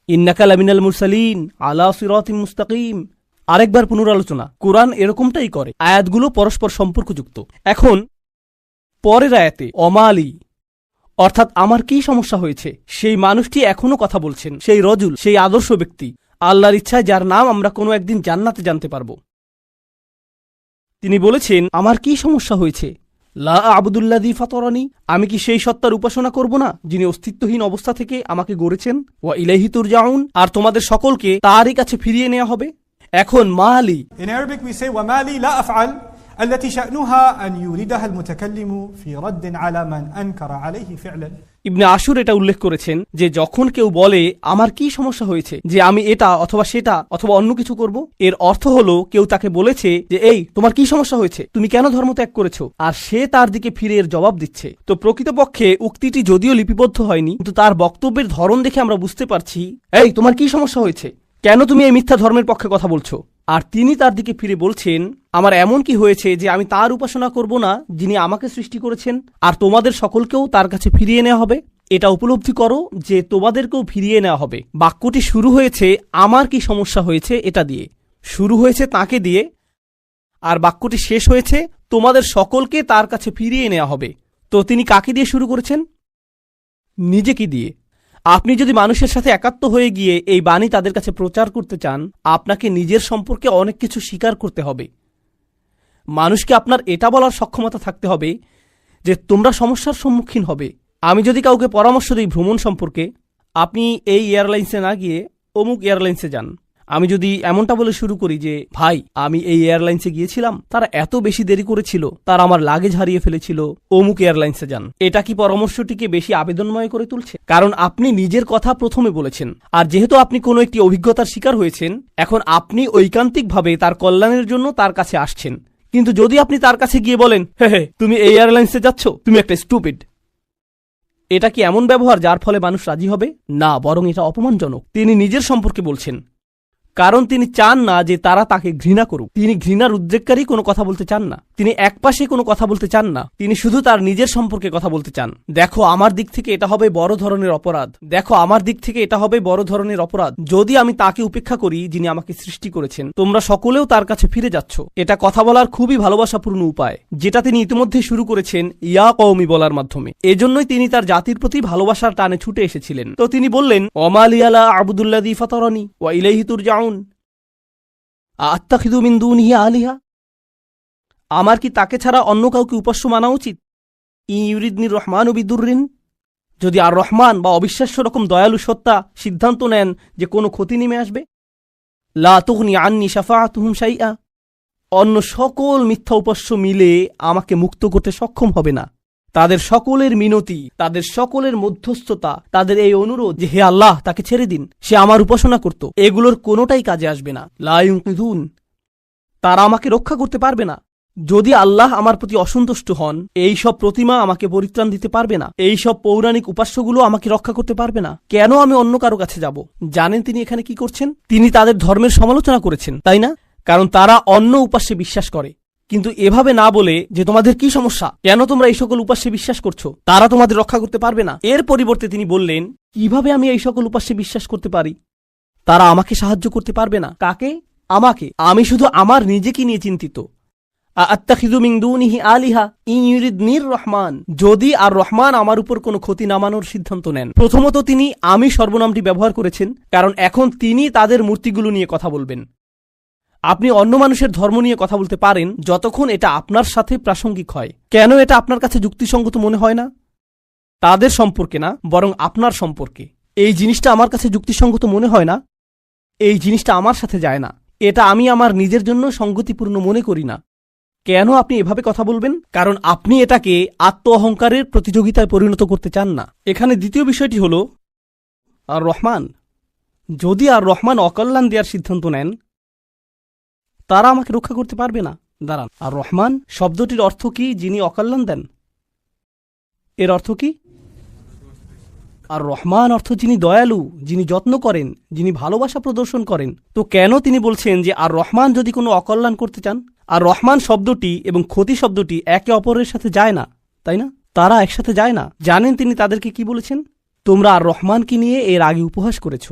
ইন্নাকা লামিনাল মুরসালিন আলা সিরাতিম মুস্তাকিম। আরেকবার পুনরালোচনা, কোরআন এরকমটাই করে, আয়াতগুলো পরস্পর সম্পর্কযুক্ত। এখন পরের আয়াতে অমালি, অর্থাৎ আমার কি সমস্যা হয়েছে, সেই মানুষটি এখনো কথা বলছেন, সেই রজুল, সেই আদর্শ ব্যক্তি, আল্লাহর ইচ্ছায় যার নাম আমরা কোনো একদিন জান্নাতে জানতে পারব। তিনি বলেছেন, আমার কি সমস্যা হয়েছে? লা আবুদুল্লাযী ফাতারানি, আমি কি সেই সত্তার উপাসনা করব না যিনি অস্তিত্বহীন অবস্থা থেকে আমাকে গড়েছেন? ওয়া ইলাইহি তুরজাউন, আর তোমাদের সকলকে তারই কাছে ফিরিয়ে নেওয়া হবে। এখন মালি, In Arabic we say وما لي لا أفعل التي شأنها أن يوردها المتكلم في رد على من أنكر عليه فعلا. ইবনে আশুর এটা উল্লেখ করেছেন যে যখন কেউ বলে আমার কি সমস্যা হয়েছে যে আমি এটা অথবা সেটা অথবা অন্য কিছু করব, এর অর্থ হলো কেউ তাকে বলেছে যে এই তোমার কি সমস্যা হয়েছে, তুমি কেন ধর্ম ত্যাগ করেছো, আর সে তার দিকে ফিরে এর জবাব দিচ্ছে। তো প্রকৃতপক্ষে উক্তিটি যদিও লিপিবদ্ধ হয়নি, কিন্তু তার বক্তব্যের ধরন দেখে আমরা বুঝতে পারছি এই তোমার কি সমস্যা হয়েছে, কেন তুমি এই মিথ্যা ধর্মের পক্ষে কথা বলছো। আর তিনি তার দিকে ফিরে বলছেন, আমার এমন কি হয়েছে যে আমি তার উপাসনা করব না যিনি আমাকে সৃষ্টি করেছেন, আর তোমাদের সকলকেও তার কাছে ফিরিয়ে নেওয়া হবে। এটা উপলব্ধি করো যে তোমাদেরকেও ফিরিয়ে নেওয়া হবে। বাক্যটি শুরু হয়েছে আমার কি সমস্যা হয়েছে এটা দিয়ে, শুরু হয়েছে তাকে দিয়ে, আর বাক্যটি শেষ হয়েছে তোমাদের সকলকে তার কাছে ফিরিয়ে নেওয়া হবে। তো তিনি কাকে দিয়ে শুরু করেছেন? নিজেকে দিয়ে। আপনি যদি মানুষের সাথে একাত্ম হয়ে গিয়ে এই বাণী তাদের কাছে প্রচার করতে চান, আপনাকে নিজের সম্পর্কে অনেক কিছু স্বীকার করতে হবে। মানুষকে আপনার এটা বলার সক্ষমতা থাকতে হবে যে তোমরা সমস্যার সম্মুখীন হবে, আমি যদি কাউকে পরামর্শ দিই ভ্রমণ সম্পর্কে, আপনি এই এয়ারলাইন্সে না গিয়ে অমুক এয়ারলাইন্সে যান। আমি যদি এমনটা বলে শুরু করি যে ভাই আমি এই এয়ারলাইন্সে গিয়েছিলাম, তারা এত বেশি দেরি করেছিল, তারা আমার লাগেজ হারিয়ে ফেলেছিল, অমুক এয়ারলাইন্সে যান, এটা কি পরামর্শটিকে বেশি আবেদনময় করে তুলছে? কারণ আপনি নিজের কথা প্রথমে বলেছেন, আর যেহেতু আপনি কোনো একটি অভিজ্ঞতার শিকার হয়েছেন, এখন আপনি ঐকান্তিকভাবে তার কল্যাণের জন্য তার কাছে আসছেন। কিন্তু যদি আপনি তার কাছে গিয়ে বলেন হে তুমি এই এয়ারলাইন্সে যাচ্ছ, তুমি একটা স্টুপিড, এটা কি এমন ব্যবহার যার ফলে মানুষ রাজি হবে? না, বরং এটা অপমানজনক। তিনি নিজের সম্পর্কে বলছেন, কারণ তিনি চান না যে তারা তাকে ঘৃণা করুক। তিনি ঘৃণার উদ্রেককারী কোনো কথা বলতে চান না, তিনি একপাশে কোনো কথা বলতে চান না, তিনি শুধু তার নিজের সম্পর্কে কথা বলতে চান। দেখো আমার দিক থেকে এটা হবে বড় ধরনের অপরাধ, দেখো আমার দিক থেকে এটা হবে বড় ধরনের অপরাধ যদি আমি তাকে উপেক্ষা করি যিনি আমাকে সৃষ্টি করেছেন। তোমরা সকলেও তার কাছে ফিরে যাচ্ছ। এটা কথা বলার খুবই ভালোবাসাপূর্ণ উপায়, যেটা তিনি ইতিমধ্যে শুরু করেছেন ইয়া কওমি বলার মাধ্যমে। এজন্যই তিনি তার জাতির প্রতি ভালোবাসার টানে ছুটে এসেছিলেন। তো তিনি বললেন ওমা লিয়ালা আবুদুল্লাযী ফাতারানি ওয়া ইলাইহি তুরজাউন আত্তাখিযু মিন দুনিহি আলিহা, আমার কি তাকে ছাড়া অন্য কাউকে উপাস্য মানা উচিত? ইউরিদনির রহমানু বিদুররিন, যদি আর রহমান বা অবিশ্বাস্য রকম দয়ালু সত্তা সিদ্ধান্ত নেন যে কোনো ক্ষতি নেমে আসবে, লা তুগনি আন্নি শাফাআতুহুম শাইআ, অন্য সকল মিথ্যা উপাস্য মিলে আমাকে মুক্ত করতে সক্ষম হবে না। তাদের সকলের মিনতি, তাদের সকলের মধ্যস্থতা, তাদের এই অনুরোধ যে হে আল্লাহ তাকে ছেড়ে দিন, সে আমার উপাসনা করত, এগুলোর কোনোটাই কাজে আসবে না। লা ইউনকিযুন, তারা আমাকে রক্ষা করতে পারবে না। যদি আল্লাহ আমার প্রতি অসন্তুষ্ট হন, এই সব প্রতিমা আমাকে পরিত্রাণ দিতে পারবে না, এই সব পৌরাণিক উপাস্যগুলো আমাকে রক্ষা করতে পারবে না। কেন আমি অন্য কারো কাছে যাব? জানেন তিনি এখানে কি করছেন? তিনি তাদের ধর্মের সমালোচনা করেছেন, তাই না? কারণ তারা অন্য উপাস্যে বিশ্বাস করে। কিন্তু এভাবে না বলে যে তোমাদের কি সমস্যা, কেন তোমরা এই সকল উপাস্যে বিশ্বাস করছো, তারা তোমাদের রক্ষা করতে পারবে না, এর পরিবর্তে তিনি বললেন কিভাবে আমি এই সকল উপাস্যে বিশ্বাস করতে পারি? তারা আমাকে সাহায্য করতে পারবে না। কাকে? আমাকে। আমি শুধু আমার নিজেকে নিয়ে চিন্তিত। আত্তাখিযু মিন দুনিহি আলিহা ইন ইউরিদনির রহমান, যদি আর রহমান আমার উপর কোনো ক্ষতি নামানোর সিদ্ধান্ত নেন। প্রথমত তিনি আমি সর্বনামটি ব্যবহার করেছেন, কারণ এখন তিনি তাদের মূর্তিগুলো নিয়ে কথা বলবেন। আপনি অন্য মানুষের ধর্ম নিয়ে কথা বলতে পারেন যতক্ষণ এটা আপনার সাথে প্রাসঙ্গিক হয়। কেন এটা আপনার কাছে যুক্তিসঙ্গত মনে হয় না? তাদের সম্পর্কে না, বরং আপনার সম্পর্কে। এই জিনিসটা আমার কাছে যুক্তিসঙ্গত মনে হয় না, এই জিনিসটা আমার সাথে যায় না, এটা আমি আমার নিজের জন্য সঙ্গতিপূর্ণ মনে করি না। কেন আপনি এভাবে কথা বলবেন? কারণ আপনি এটাকে আত্ম অহংকারের প্রতিযোগিতায় পরিণত করতে চান না। এখানে দ্বিতীয় বিষয়টি হল আর রহমান, যদি আর রহমান অকল্যাণ দেওয়ার সিদ্ধান্ত নেন, তারা আমাকে রক্ষা করতে পারবে না। দাঁড়ান, আর রহমান শব্দটির অর্থ কি? যিনি অকল্যাণ দেন। এর অর্থ কি? আর রহমান অর্থ যিনি দয়ালু, যিনি যত্ন করেন, যিনি ভালোবাসা প্রদর্শন করেন। তো কেন তিনি বলছেন যে আর রহমান যদি কোনো অকল্যাণ করতে চান? আর রহমান শব্দটি এবং ক্ষতি শব্দটি একে অপরের সাথে যায় না, তাই না? তারা একসাথে যায় না। জানেন তিনি তাদেরকে কি বলেছেন? তোমরা আর রহমানকে নিয়ে এর আগে উপহাস করেছ।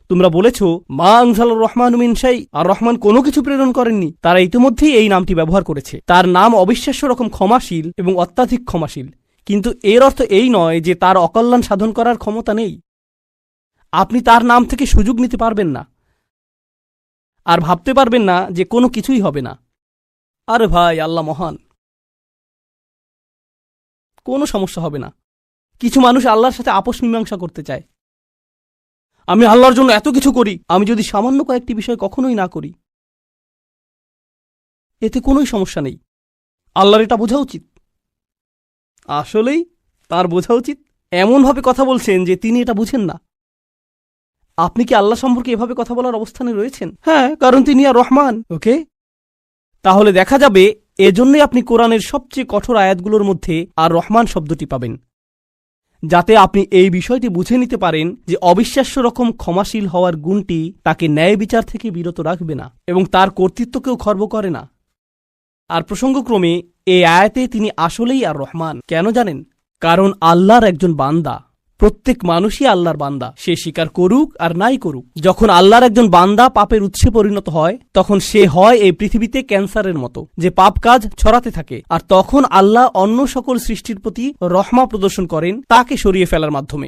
তোমরা বলেছ মা আনজালার রহমানু মিন শাই, আর রহমান কোনো কিছু প্রেরণ করেননি। তারা ইতিমধ্যেই এই নামটি ব্যবহার করেছে। তার নাম অবিশ্বাস্য রকম ক্ষমাশীল এবং অত্যাধিক ক্ষমাশীল। কিন্তু এর অর্থ এই নয় যে তার অকল্যাণ সাধন করার ক্ষমতা নেই। আপনি তার নাম থেকে সুযোগ নিতে পারবেন না, আর ভাবতে পারবেন না যে কোনো কিছুই হবে না। আরে ভাই, আল্লাহ মহান, কোনো সমস্যা হবে না। কিছু মানুষ আল্লাহর সাথে আপোষ মীমাংসা করতে চায়। আমি আল্লাহর জন্য এত কিছু করি, আমি যদি সামান্য কয়েকটি বিষয় কখনোই না করি, এতে কোনোই সমস্যা নেই। আল্লাহর এটা বোঝা উচিত। আসলেই তার বোঝা উচিত। এমনভাবে কথা বলছেন যে তিনি এটা বুঝেন না। আপনি কি আল্লাহ সম্পর্কে এভাবে কথা বলার অবস্থানে রয়েছেন? হ্যাঁ, কারণ তিনি আর রহমান। ওকে, তাহলে দেখা যাবে এজন্যই আপনি কোরআনের সবচেয়ে কঠোর আয়াতগুলোর মধ্যে আর রহমান শব্দটি পাবেন, যাতে আপনি এই বিষয়টি বুঝে নিতে পারেন যে অবিশ্বাস্য রকম ক্ষমাশীল হওয়ার গুণটি তাকে ন্যায় বিচার থেকে বিরত রাখবে না এবং তার কর্তৃত্বকেও খর্ব করে না। আর প্রসঙ্গক্রমে এই আয়াতে তিনি আসলেই আর রহমান। কেন জানেন? কারণ আল্লাহর একজন বান্দা, প্রত্যেক মানুষই আল্লাহর বান্দা, সে স্বীকার করুক আর নাই করুক। যখন আল্লাহর একজন বান্দা পাপের উৎসে পরিণত হয়, তখন সে হয় এই পৃথিবীতে ক্যান্সারের মতো, যে পাপ কাজ ছড়াতে থাকে। আর তখন আল্লাহ অন্য সকল সৃষ্টির প্রতি রহমা প্রদর্শন করেন তাকে সরিয়ে ফেলার মাধ্যমে।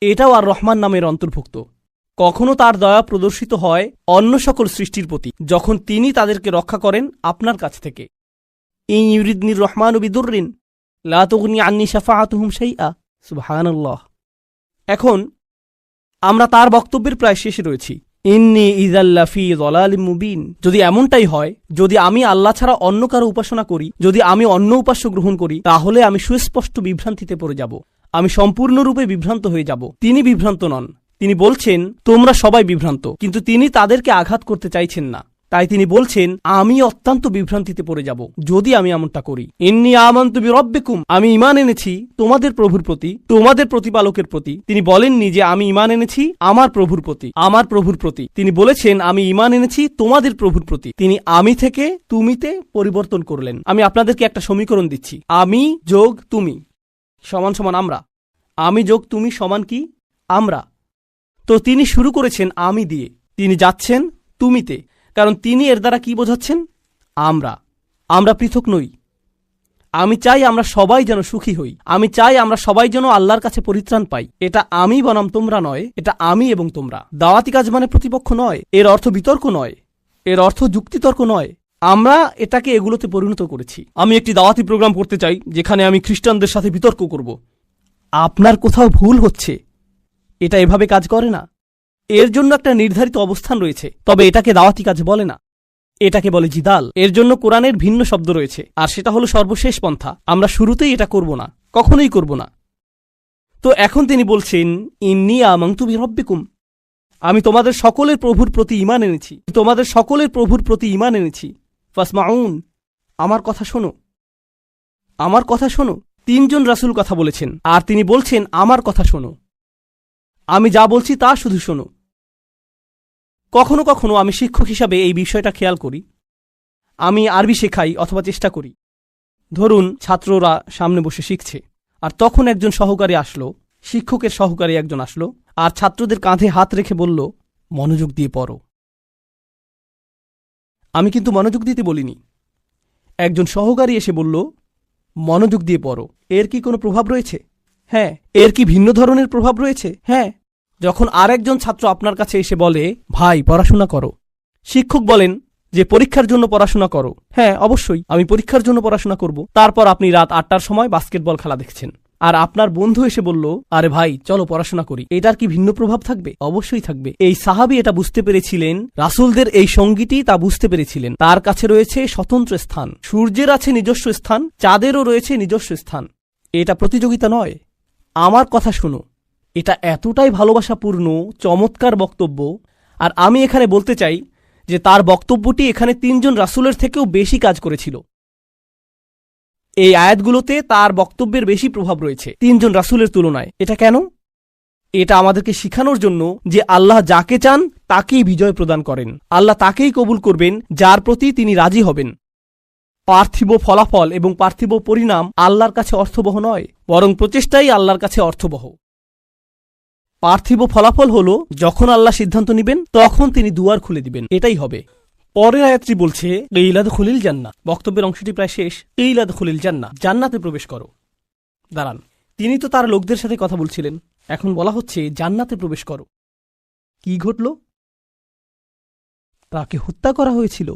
এটাও আর রহমান নামের অন্তর্ভুক্ত। কখনো তার দয়া প্রদর্শিত হয় অন্য সকল সৃষ্টির প্রতি, যখন তিনি তাদেরকে রক্ষা করেন আপনার কাছ থেকে। ইন ইউরিদনির রহমানু বিদুররিন লা তুগনি আন্নি শাফাআতুহুম শাইআ, সুবহানাল্লাহ। এখন আমরা তার বক্তব্যের প্রায় শেষে রয়েছি। ইন্নী ইযাল্লা ফি যালালিম মুবিন। যদি এমনটাই হয়, যদি আমি আল্লাহ ছাড়া অন্য কারো উপাসনা করি, যদি আমি অন্য উপাস্য গ্রহণ করি, তাহলে আমি সুস্পষ্ট বিভ্রান্তিতে পড়ে যাব, আমি সম্পূর্ণরূপে বিভ্রান্ত হয়ে যাব। তিনি বিভ্রান্ত নন, তিনি বলছেন তোমরা সবাই বিভ্রান্ত, কিন্তু তিনি তাদেরকে আঘাত করতে চাইছেন না। তাই তিনি বলছেন আমি অত্যন্ত বিভ্রান্তিতে পড়ে যাব যদি আমি এমনটা করি। ইন্নী আমানতু বিরব্বিকুম, আমি ঈমান এনেছি তোমাদের প্রভুর প্রতি, তোমাদের প্রতিপালকের প্রতি। তিনি বলেননি যে আমি ঈমান এনেছি আমার প্রভুর প্রতি, আমার প্রভুর প্রতি। তিনি বলেছেন আমি ঈমান এনেছি তোমাদের প্রভুর প্রতি। তিনি আমি থেকে তুমিতে পরিবর্তন করলেন। আমি আপনাদেরকে একটা সমীকরণ দিচ্ছি, আমি যোগ তুমি সমান সমান আমরা, আমি যোগ তুমি সমান কি আমরা। তো তিনি শুরু করেছেন আমি দিয়ে, তিনি যাচ্ছেন তুমিতে, কারণ তিনি এর দ্বারা কি বোঝাচ্ছেন, আমরা পৃথক নই। আমি চাই আমরা সবাই যেন সুখী হই, আমি চাই আমরা সবাই যেন আল্লাহর কাছে পরিত্রাণ পাই। এটা আমি বনাম তোমরা নয়, এটা আমি এবং তোমরা। দাওয়াতি কাজ মানে প্রতিপক্ষ নয়, এর অর্থ বিতর্ক নয়, এর অর্থ যুক্তিতর্ক নয়। আমরা এটাকে এগুলোতে পরিণত করেছি। আমি একটি দাওয়াতি প্রোগ্রাম করতে চাই যেখানে আমি খ্রিস্টানদের সাথে বিতর্ক করব। আপনার কোথাও ভুল হচ্ছে, এটা এভাবে কাজ করে না। এর জন্য একটা নির্ধারিত অবস্থান রয়েছে, তবে এটাকে দাওয়াতি কাজ বলে না, এটাকে বলে জিদাল। এর জন্য কোরআনের ভিন্ন শব্দ রয়েছে, আর সেটা হলো সর্বশেষ পন্থা। আমরা শুরুতেই এটা করব না, কখনোই করব না। তো এখন তিনি বলছেন ইন্নী আমানতু বিরব্বিকুম, আমি তোমাদের সকলের প্রভুর প্রতি ঈমান এনেছি, তোমাদের সকলের প্রভুর প্রতি ঈমান এনেছি। ফাসমাউন, আমার কথা শোনো, আমার কথা শোনো। তিনজন রাসূল কথা বলেছেন, আর তিনি বলছেন আমার কথা শোনো, আমি যা বলছি তা শুধু শোনো। কখনো কখনো আমি শিক্ষক হিসাবে এই বিষয়টা খেয়াল করি। আমি আরবি শেখাই অথবা চেষ্টা করি। ধরুন ছাত্ররা সামনে বসে শিখছে, আর তখন একজন সহকারী আসলো, শিক্ষকের সহকারী একজন আসলো, আর ছাত্রদের কাঁধে হাত রেখে বলল মনোযোগ দিয়ে পড়ো। আমি কিন্তু মনোযোগ দিতে বলিনি। একজন সহকারী এসে বলল মনোযোগ দিয়ে পড়ো। এর কি কোনো প্রভাব রয়েছে? হ্যাঁ। এর কি ভিন্ন ধরনের প্রভাব রয়েছে? হ্যাঁ। যখন আরেকজন ছাত্র আপনার কাছে এসে বলে ভাই পড়াশোনা করো, শিক্ষক বলেন যে পরীক্ষার জন্য পড়াশোনা করো। হ্যাঁ অবশ্যই আমি পরীক্ষার জন্য পড়াশোনা করব। তারপর আপনি রাত 8টার সময় বাস্কেটবল খেলা দেখছেন, আর আপনার বন্ধু এসে বলল আরে ভাই চলো পড়াশোনা করি। এটার কি ভিন্ন প্রভাব থাকবে? অবশ্যই থাকবে। এই সাহাবী এটা বুঝতে পেরেছিলেন, রাসূলদের এই সঙ্গীটি তা বুঝতে পেরেছিলেন। তার কাছে রয়েছে স্বতন্ত্র স্থান, সূর্যের আছে নিজস্ব স্থান, চাঁদেরও রয়েছে নিজস্ব স্থান। এটা প্রতিযোগিতা নয়। আমার কথা শুনো, এটা এতটাই ভালোবাসাপূর্ণ চমৎকার বক্তব্য। আর আমি এখানে বলতে চাই যে তার বক্তব্যটি এখানে 3 জন রাসূলের থেকেও বেশি কাজ করেছিল। এই আয়াতগুলোতে তার বক্তব্যের বেশি প্রভাব রয়েছে 3 জন রাসূলের তুলনায়। এটা কেন? এটা আমাদেরকে শিখানোর জন্য যে আল্লাহ যাকে চান তাকেই বিজয় প্রদান করেন, আল্লাহ তাকেই কবুল করবেন যার প্রতি তিনি রাজি হবেন। পার্থিব ফলাফল এবং পার্থিব পরিণাম আল্লাহর কাছে অর্থবহ নয়, বরং প্রচেষ্টাই আল্লাহর কাছে অর্থবহ। পার্থিব ফলাফল হলো যখন আল্লাহ সিদ্ধান্ত নেবেন তখন তিনি দুয়ার খুলে দিবেন, এটাই হবে। পরের আয়াতটি বলছে কিলা দুখুলিল জান্নাহ। বক্তব্যের অংশটি প্রায় শেষ। কিলা দুখুলিল জান্নাহ, জান্নাতে প্রবেশ করো। দাঁড়ান, তিনি তো তার লোকদের সাথে কথা বলছিলেন, এখন বলা হচ্ছে জান্নাতে প্রবেশ করো। কি ঘটল? তাকে হত্যা করা হয়েছিল।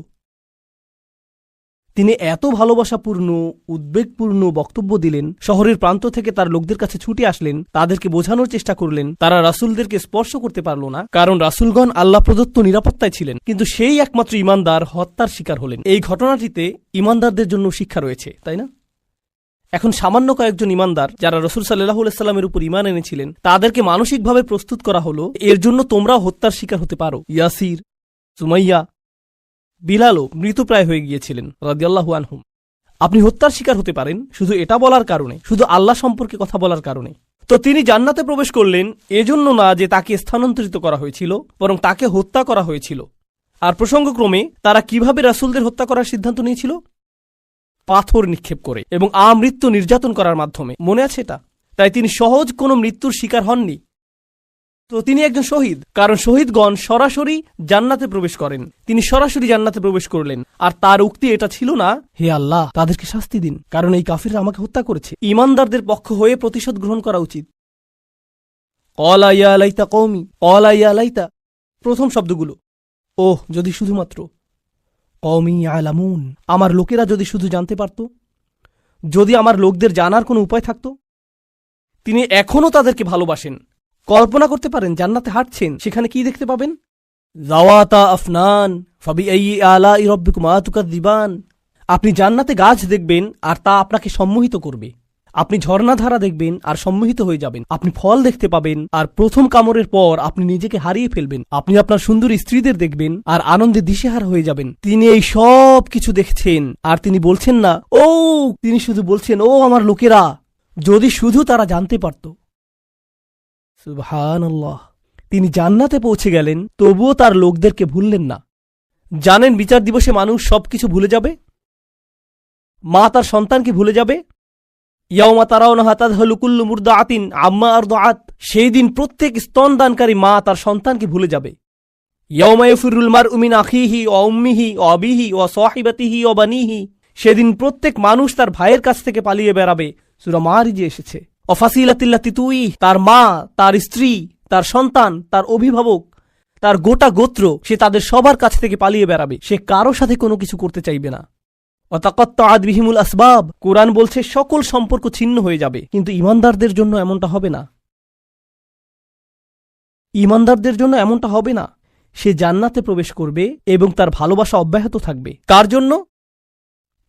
তিনি এত ভালোবাসাপূর্ণ উদ্বেগপূর্ণ বক্তব্য দিলেন, শহরের প্রান্ত থেকে তার লোকদের কাছে ছুটে আসলেন, তাদেরকে বোঝানোর চেষ্টা করলেন। তারা রাসূলদেরকে স্পর্শ করতে পারল না, কারণ রাসূলগণ আল্লাহ প্রদত্ত নিরাপত্তায় ছিলেন। কিন্তু সেই একমাত্র ঈমানদার হত্যার শিকার হলেন। এই ঘটনাটিতে ঈমানদারদের জন্য শিক্ষা রয়েছে, তাই না? এখন সামান্য কয়েকজন ঈমানদার যারা রাসূল সাল্লাল্লাহু আলাইহি সাল্লামের উপর ঈমান এনেছিলেন, তাদেরকে মানসিকভাবে প্রস্তুত করা হলো এর জন্য তোমরাও হত্যার শিকার হতে পারো। ইয়াসির, সুমাইয়া, বিলালও মৃতপ্রায় হয়ে গিয়েছিলেন রাদিয়াল্লাহু আনহুম। আপনি হত্যার শিকার হতে পারেন শুধু এটা বলার কারণে, শুধু আল্লাহ সম্পর্কে কথা বলার কারণে। তো তিনি জান্নাতে প্রবেশ করলেন এজন্য না যে তাকে স্থানান্তরিত করা হয়েছিল, বরং তাকে হত্যা করা হয়েছিল। আর প্রসঙ্গক্রমে তারা কিভাবে রাসূলদের হত্যা করার সিদ্ধান্ত নিয়েছিল? পাথর নিক্ষেপ করে এবং আমৃত্যু নির্যাতন করার মাধ্যমে। মনে আছে এটা? তাই তিনি সহজ কোনো মৃত্যুর শিকার হননি। তো তিনি একজন শহীদ, কারণ শহীদগণ সরাসরি জান্নাতে প্রবেশ করেন। তিনি সরাসরি জান্নাতে প্রবেশ করলেন, আর তার উক্তি এটা ছিল না হে আল্লাহ তাদেরকে শাস্তি দিন, কারণ এই কাফিররা আমাকে হত্যা করেছে। ঈমানদারদের পক্ষ হয়ে প্রতিশোধ গ্রহণ করা উচিত। ক্বালা ইয়া লাইতা কওমি, ক্বালা ইয়া লাইতা, প্রথম শব্দগুলো ওহ যদি শুধুমাত্র, কওমি ইয়ালামুন, আমার লোকেরা যদি শুধু জানতে পারত, যদি আমার লোকদের জানার কোনো উপায় থাকত। তিনি এখনো তাদেরকে ভালোবাসেন। কল্পনা করতে পারেন জান্নাতে হাঁটছেন, সেখানে কি দেখতে পাবেন? যাওয়াতা আফনান ফাবিআইয়ি আলাই রাব্বিকুমা তুকাযযিবান। আপনি জান্নাতে গাছ দেখবেন আর তা আপনাকে সম্মোহিত করবে। আপনি ঝর্ণাধারা দেখবেন আর সম্মোহিত হয়ে যাবেন। আপনি ফল দেখতে পাবেন আর প্রথম কামড়ের পর আপনি নিজেকে হারিয়ে ফেলবেন। আপনি আপনার সুন্দর স্ত্রীদের দেখবেন আর আনন্দে দিশেহারা হয়ে যাবেন। তিনি এই সব কিছু দেখছেন আর তিনি বলছেন না ও, তিনি শুধু বলছেন ও আমার লোকেরা, যদি শুধু তারা জানতে পারত। সুবহানাল্লাহ। তিনি জান্নাতে পৌঁছে গেলেন, তবুও তার লোকদেরকে ভুললেন না। জানেন বিচার দিবসে মানুষ সবকিছু ভুলে যাবে। মা তার সন্তানকে ভুলে যাবে। ইয়াউমা তারাউনাহা তাযহালু কুল্লু মুরদাআতিন আম্মা আরদাআত। সেই দিন প্রত্যেক স্তনদানকারী মা তার সন্তানকে ভুলে যাবে। ইয়াউমা ইয়াফিরুল মারউ মিন আখিহি ওয়া উম্মিহি ওয়া আবিহি ওয়া সাহিবাতিহি ওয়া বানিহি। সেদিন প্রত্যেক মানুষ তার ভাইয়ের কাছ থেকে পালিয়ে বেড়াবে। সূরা মারিজে এসেছে। ওয়া ফাসিলাতিল্লাতি তুই, তার মা, তার স্ত্রী, তার সন্তান, তার অভিভাবক, তার গোটা গোত্র, সে তাদের সবার কাছ থেকে পালিয়ে বেড়াবে। সে কারো সাথে কোনো কিছু করতে চাইবে না। ওয়াতাকাত্তাআত বিহিমুল আসবাব। কোরআন বলছে সকল সম্পর্ক ছিন্ন হয়ে যাবে। কিন্তু ঈমানদারদের জন্য এমনটা হবে না। ঈমানদারদের জন্য এমনটা হবে না। সে জান্নাতে প্রবেশ করবে এবং তার ভালোবাসা অব্যাহত থাকবে। কার জন্য?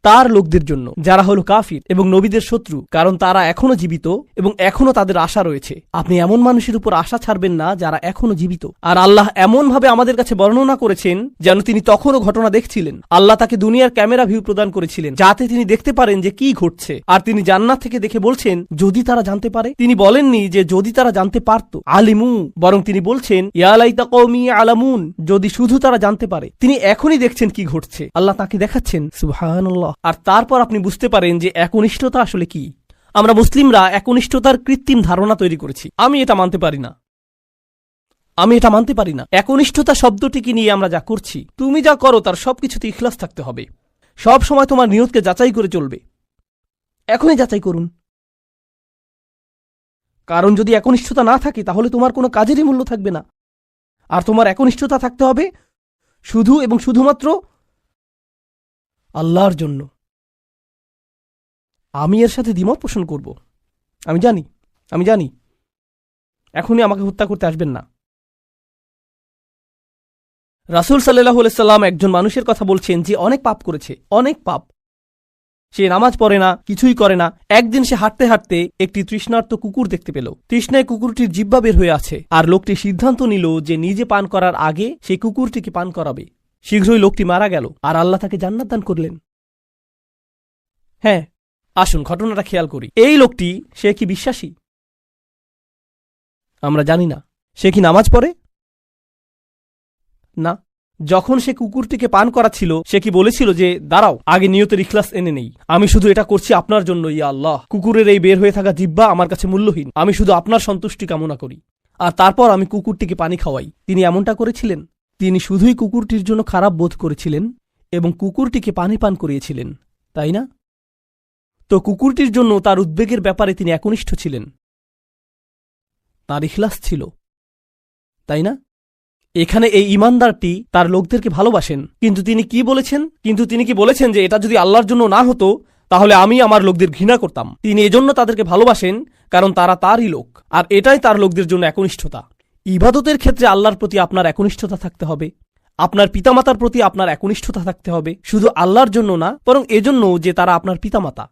তার লোকদের জন্য, যারা হলো কাফির এবং নবীদের শত্রু, কারণ তারা এখনো জীবিত এবং এখনো তাদের আশা রয়েছে। আপনি এমন মানুষের উপর আশা ছাড়বেন না যারা এখনো জীবিত। আর আল্লাহ এমন ভাবে আমাদের কাছে বর্ণনা করেছেন যেন তিনি তখনও ঘটনা দেখছিলেন। আল্লাহ তাকে দুনিয়ার ক্যামেরা ভিউ প্রদান করেছিলেন যাতে তিনি দেখতে পারেন যে কি ঘটছে। আর তিনি জান্নাত থেকে দেখে বলছেন যদি তারা জানতে পারে। তিনি বলেননি যে যদি তারা জানতে পারত, আলিমু, বরং তিনি বলছেন ইয়া লাইতা কওমি আলামুন, যদি শুধু তারা জানতে পারে। তিনি এখনই দেখছেন কি ঘটছে। আল্লাহ তাকে দেখাচ্ছেন। সুবহানাল্লাহ। আর তারপর আপনি বুঝতে পারেন যে একনিষ্ঠতা আসলে কি। আমরা মুসলিমরা একনিষ্ঠতার কৃত্রিম ধারণা তৈরি করেছি। আমি এটা মানতে পারি না। একনিষ্ঠতা শব্দটিকে নিয়ে আমরা যা করছি, তুমি যা করো তার সবকিছুতে ইখলাস থাকতে হবে। সব সময় তোমার নিয়তকে যাচাই করে চলবে। এখনই যাচাই করুন। কারণ যদি একনিষ্ঠতা না থাকে তাহলে তোমার কোনো কাজেরই মূল্য থাকবে না। আর তোমার একনিষ্ঠতা থাকতে হবে শুধু এবং শুধুমাত্র আল্লাহর জন্য। আমি এর সাথে দ্বিমত পোষণ করব। আমি জানি এখনই আমাকে হত্যা করতে আসবেন না। রাসূল সাল্লাল্লাহু আলাইহি সাল্লাম একজন মানুষের কথা বলছেন যে অনেক পাপ করেছে, অনেক পাপ। সে নামাজ পড়ে না, কিছুই করে না। একদিন সে হাঁটতে হাঁটতে একটি তৃষ্ণার্ত কুকুর দেখতে পেল। তৃষ্ণায় কুকুরটির জিহ্বা বের হয়ে আছে। আর লোকটি সিদ্ধান্ত নিল যে নিজে পান করার আগে সেই কুকুরটিকে পান করাবে। শীঘ্রই লোকটি মারা গেল আর আল্লাহ তাকে জান্নাত দান করলেন। হ্যাঁ, আসুন ঘটনাটা খেয়াল করি। এই লোকটি, সে কি বিশ্বাসী? আমরা জানি না। সে কি নামাজ পড়ে? না। যখন সে কুকুরটিকে পান করাচ্ছিল, সে কি বলেছিল যে দাঁড়াও, আগে নিয়তের ইখলাস এনে নেই, আমি শুধু এটা করছি আপনার জন্য, ইয়া আল্লাহ। কুকুরের এই বের হয়ে থাকা জিহ্বা আমার কাছে মূল্যহীন, আমি শুধু আপনার সন্তুষ্টি কামনা করি, আর তারপর আমি কুকুরটিকে পানি খাওয়াই। তিনি এমনটা করেছিলেন? তিনি শুধুই কুকুরটির জন্য খারাপ বোধ করেছিলেন এবং কুকুরটিকে পানি পান করিয়েছিলেন, তাই না? তো কুকুরটির জন্য তার উদ্বেগের ব্যাপারে তিনি একনিষ্ঠ ছিলেন। তার ইখলাস ছিল, তাই না? এখানে এই ঈমানদারটি তার লোকদেরকে ভালোবাসেন, কিন্তু তিনি কি বলেছেন যে এটা যদি আল্লাহর জন্য না হতো তাহলে আমি আমার লোকদের ঘৃণা করতাম। তিনি এজন্য তাদেরকে ভালোবাসেন কারণ তারা তারই লোক, আর এটাই তার লোকদের জন্য একনিষ্ঠতা। ইবাদতের ক্ষেত্রে আল্লাহর প্রতি আপনার একনিষ্ঠতা থাকতে হবে। আপনার পিতামাতার প্রতি আপনার একনিষ্ঠতা থাকতে হবে, শুধু আল্লাহর জন্য না, বরং এজন্য যে তারা আপনার পিতামাতা।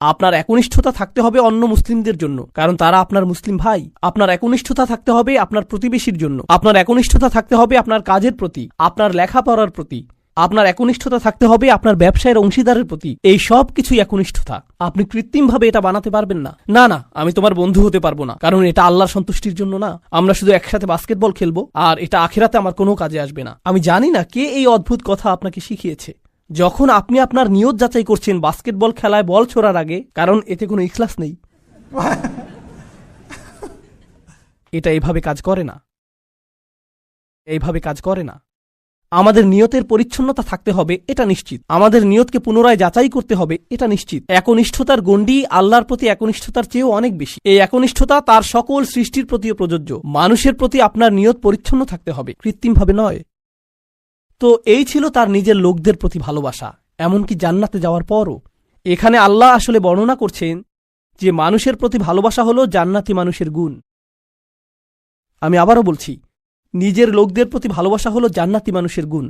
আপনার একনিষ্ঠতা থাকতে হবে অন্য মুসলিমদের জন্য, কারণ তারা আপনার মুসলিম ভাই। আপনার একনিষ্ঠতা থাকতে হবে আপনার প্রতিবেশীর জন্য। আপনার একনিষ্ঠতা থাকতে হবে আপনার কাজের প্রতি, আপনার লেখাপড়ার প্রতি। আপনার একনিষ্ঠতা থাকতে হবে আপনার ব্যবসায়ের অংশীদারের প্রতি। এই সব কিছুই একনিষ্ঠতা। আপনি কৃত্রিমভাবে এটা বানাতে পারবেন না। না, আমি তোমার বন্ধু হতে পারবো না, কারণ এটা আল্লাহর সন্তুষ্টির জন্য না। আমরা শুধু একসাথে বাস্কেটবল খেলবো আর এটা আখিরাতে আমার কোনো কাজে আসবে না। আমি জানি না কে এই অদ্ভুত কথা আপনাকে শিখিয়েছে। যখন আপনি আপনার নিয়ত যাচাই করছেন বাস্কেটবল খেলায় বল ছোড়ার আগে, কারণ এতে কোনো ইখলাস নেই। এটা এইভাবে কাজ করে না। আমাদের নিয়তের পরিচ্ছন্নতা থাকতে হবে, এটা নিশ্চিত। আমাদের নিয়তকে পুনরায় যাচাই করতে হবে, এটা নিশ্চিত। একনিষ্ঠতার গণ্ডি আল্লাহর প্রতি একনিষ্ঠতার চেয়েও অনেক বেশি। এই একনিষ্ঠতা তার সকল সৃষ্টির প্রতিও প্রযোজ্য। মানুষের প্রতি আপনার নিয়ত পরিচ্ছন্ন থাকতে হবে, কৃত্রিমভাবে নয়। তো এই ছিল তার নিজের লোকদের প্রতি ভালোবাসা, এমনকি জান্নাতে যাওয়ার পরও। এখানে আল্লাহ আসলে বর্ণনা করছেন যে মানুষের প্রতি ভালোবাসা হলো জান্নাতি মানুষের গুণ। আমি আবারও বলছি, নিজের লোকদের প্রতি ভালোবাসা হলো জান্নাতি মানুষের গুণ।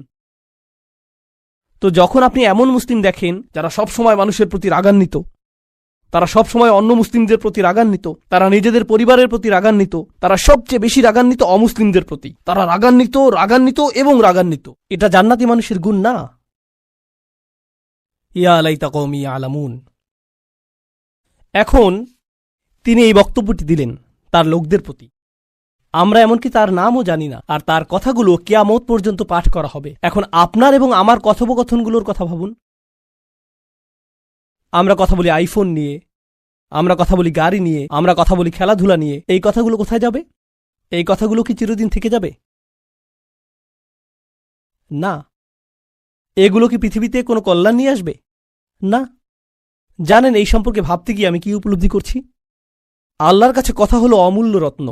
তো যখন আপনি এমন মুসলিম দেখেন যারা সব সময় মানুষের প্রতি রাগান্বিত, তারা সব সময় অন্য মুসলিমদের প্রতি রাগান্বিত, তারা নিজেদের পরিবারের প্রতি রাগান্বিত, তারা সবচেয়ে বেশি রাগান্বিত অমুসলিমদের প্রতি, তারা রাগান্বিত রাগান্বিত এবং রাগান্বিত, এটা জান্নাতি মানুষের গুণ না। ইয়া লাইতা কওমি ইয়ালামুন। এখন তিনি এই বক্তব্যটি দিলেন তার লোকদের প্রতি। আমরা এমনকি তার নামও জানি না, আর তার কথাগুলো কিয়ামত পর্যন্ত পাঠ করা হবে। এখন আপনার এবং আমার কথোপকথনগুলোর কথা ভাবুন। আমরা কথা বলি আইফোন নিয়ে, আমরা কথা বলি গাড়ি নিয়ে, আমরা কথা বলি খেলাধুলা নিয়ে। এই কথাগুলো কোথায় যাবে? এই কথাগুলো কি চিরদিন থেকে যাবে? না। এগুলো কি পৃথিবীতে কোনো কল্যাণ নিয়ে আসবে? না। জানেন এই সম্পর্কে ভাবতে গিয়ে আমি কি উপলব্ধি করছি? আল্লাহর কাছে কথা হলো অমূল্য রত্ন।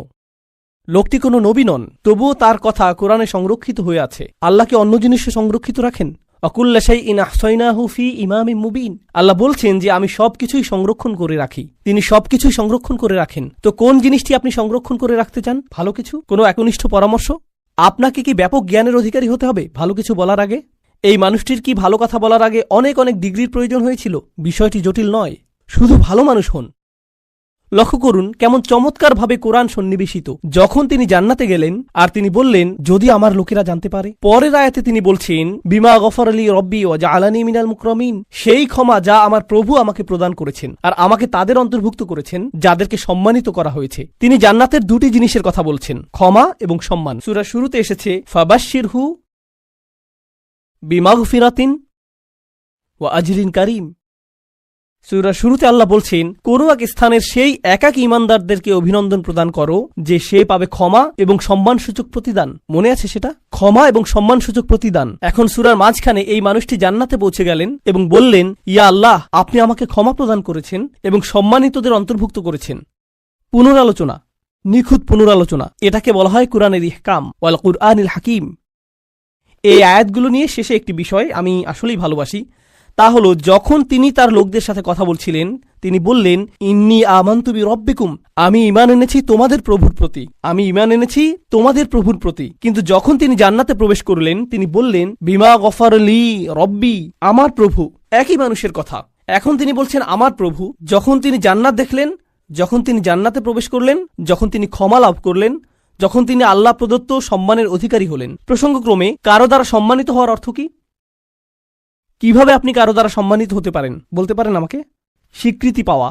লোকটি কোনো নবী নন, তবুও তার কথা কোরআনে সংরক্ষিত হয়ে আছে। আল্লাহকে অন্য জিনিসে সংরক্ষিত রাখেন? অকুল্লা শাইইন আহসাইনাহু ফি ইমামিম মুবিন। আল্লাহ বলছেন যে আমি সবকিছুই সংরক্ষণ করে রাখি। তিনি সবকিছুই সংরক্ষণ করে রাখেন। তো কোন জিনিসটি আপনি সংরক্ষণ করে রাখতে চান? ভালো কিছু? কোনো একনিষ্ঠ পরামর্শ? আপনাকে কি ব্যাপক জ্ঞানের অধিকারী হতে হবে ভালো কিছু বলার আগে? এই মানুষটির কি ভালো কথা বলার আগে অনেক অনেক ডিগ্রির প্রয়োজন হয়েছিল? বিষয়টি জটিল নয়, শুধু ভালো মানুষ হন। লক্ষ্য করুন কেমন চমৎকারভাবে কোরআন সন্নিবেশিত। যখন তিনি জান্নাতে গেলেন আর তিনি বললেন যদি আমার লোকেরা জানতে পারে, পরের আয়াতে তিনি বলছেন বিমা গফরলি রব্বি ওয়া জাআলানি মিনাল মুকরামিন, সেই ক্ষমা যা আমার প্রভু আমাকে প্রদান করেছেন আর আমাকে তাদের অন্তর্ভুক্ত করেছেন যাদেরকে সম্মানিত করা হয়েছে। তিনি জান্নাতের দুটি জিনিসের কথা বলছেন, ক্ষমা এবং সম্মান। সূরার শুরুতে এসেছে ফাবাশশিরহু বিমাগফিরাতিন ওয়া আজরিন কারীম। সূরার শুরুতে আল্লাহ বলছেন কোন এক স্থানের সেই একাকী ঈমানদারদেরকে অভিনন্দন প্রদান করো যে সে পাবে ক্ষমা এবং সম্মানসূচক প্রতিদান। মনে আছে সেটা? ক্ষমা এবং সম্মানসূচক প্রতিদান। এখন সূরার মাঝখানে এই মানুষটি জান্নাতে পৌঁছে গেলেন এবং বললেন ইয়া আল্লাহ, আপনি আমাকে ক্ষমা প্রদান করেছেন এবং সম্মানিতদের অন্তর্ভুক্ত করেছেন। পুনরালোচনা, নিখুঁত পুনরালোচনা, এটাকে বলা হয় কুরআনের ইহকাম ওয়াল কুরআনিল হাকিম। এই আয়াতগুলো নিয়ে শেষে একটি বিষয় আমি আসলেই ভালোবাসি, তা হলো যখন তিনি তার লোকদের সাথে কথা বলছিলেন তিনি বললেন ইন্নী আমানতু বিরব্বিকুম, আমি ঈমান এনেছি তোমাদের প্রভুর প্রতি, আমি ঈমান এনেছি তোমাদের প্রভুর প্রতি। কিন্তু যখন তিনি জান্নাতে প্রবেশ করলেন তিনি বললেন বিমা গফারলি রব্বি, আমার প্রভু। একই মানুষের কথা। এখন তিনি বলছেন আমার প্রভু। যখন তিনি জান্নাত দেখলেন, যখন তিনি জান্নাতে প্রবেশ করলেন, যখন তিনি ক্ষমা লাভ করলেন, যখন তিনি আল্লাহ প্রদত্ত সম্মানের অধিকারী হলেন। প্রসঙ্গক্রমে কারো দ্বারা সম্মানিত হওয়ার অর্থ কি? কিভাবে আপনি কারো দ্বারা সম্মানিত হতে পারেন বলতে পারেন আমাকে? স্বীকৃতি পাওয়া।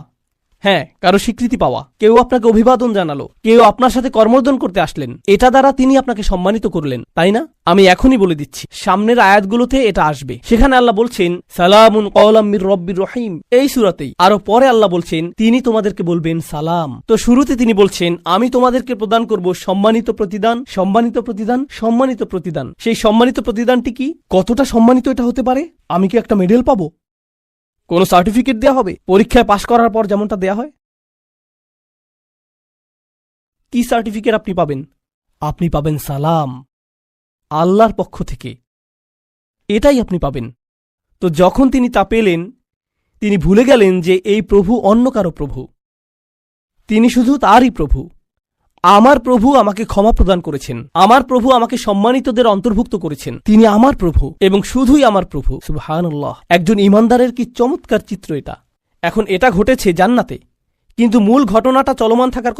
হ্যাঁ, কারো স্বীকৃতি পাওয়া। কেউ আপনাকে অভিবাদন জানালো, কেউ আপনার সাথে কর্মর্দন করতে আসলেন, এটা দ্বারা তিনি আপনাকে সম্মানিত করলেন, তাই না? আমি এখনই বলে দিচ্ছি, সামনের আয়াতগুলোতে এটা আসবে। সেখানে আল্লাহ বলছেন সালামুন কওলাম মির রব্বির রহিম, এই সূরাতেই। আরো পরে আল্লাহ বলছেন তিনি তোমাদেরকে বলবেন সালাম। তো শুরুতে তিনি বলছেন আমি তোমাদেরকে প্রদান করব সম্মানিত প্রতিদান, সম্মানিত প্রতিদান, সম্মানিত প্রতিদান। সেই সম্মানিত প্রতিদানটি কি? কতটা সম্মানিত এটা হতে পারে? আমি কি একটা মেডেল পাবো? কোনো সার্টিফিকেট দেয়া হবে পরীক্ষায় পাশ করার পর যেমনটা দেয়া হয়? কি সার্টিফিকেট আপনি পাবেন? আপনি পাবেন সালাম, আল্লাহর পক্ষ থেকে। এটাই আপনি পাবেন। তো যখন তিনি তা পেলেন তিনি ভুলে গেলেন যে এই প্রভু অন্য কারো প্রভু, তিনি শুধু তারই প্রভু। আমার প্রভু আমাকে ক্ষমা প্রদান করেছেন, আমার প্রভু আমাকে সম্মানিতদের অন্তর্ভুক্ত করেছেন, তিনি আমার প্রভু এবং শুধুই আমার প্রভু। সুবহানাল্লাহ। একজন ঈমানদারের কি চমৎকার চিত্র এটা। এখন এটা ঘটেছে জান্নাতে, কিন্তু মূল ঘটনাটা চলমান থাকার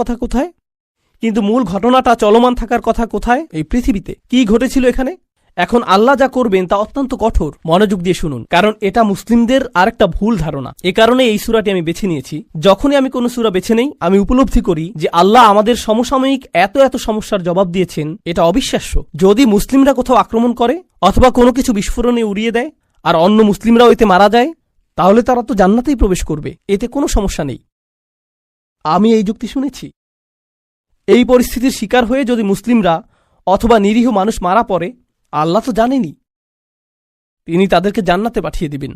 কথা কোথায়? এই পৃথিবীতে। কি ঘটেছিল এখানে? এখন আল্লাহ যা করবেন তা অত্যন্ত কঠোর। মনোযোগ দিয়ে শুনুন, কারণ এটা মুসলিমদের আরেকটা ভুল ধারণা। এ কারণে এই সূরাটি আমি বেছে নিয়েছি। যখনই আমি কোনো সূরা বেছে নেই আমি উপলব্ধি করি যে আল্লাহ আমাদের সমসাময়িক এত এত সমস্যার জবাব দিয়েছেন, এটা অবিশ্বাস্য। যদি মুসলিমরা কোথাও আক্রমণ করে অথবা কোনো কিছু বিস্ফোরণে উড়িয়ে দেয় আর অন্য মুসলিমরাও এতে মারা যায়, তাহলে তারা তো জান্নাতেই প্রবেশ করবে, এতে কোনো সমস্যা নেই। আমি এই যুক্তি শুনেছি। এই পরিস্থিতির শিকার হয়ে যদি মুসলিমরা অথবা নিরীহ মানুষ মারা পড়ে, আল্লাহ তো জানেনই, তিনি তাদেরকে জান্নাতে পাঠিয়ে দিবেন।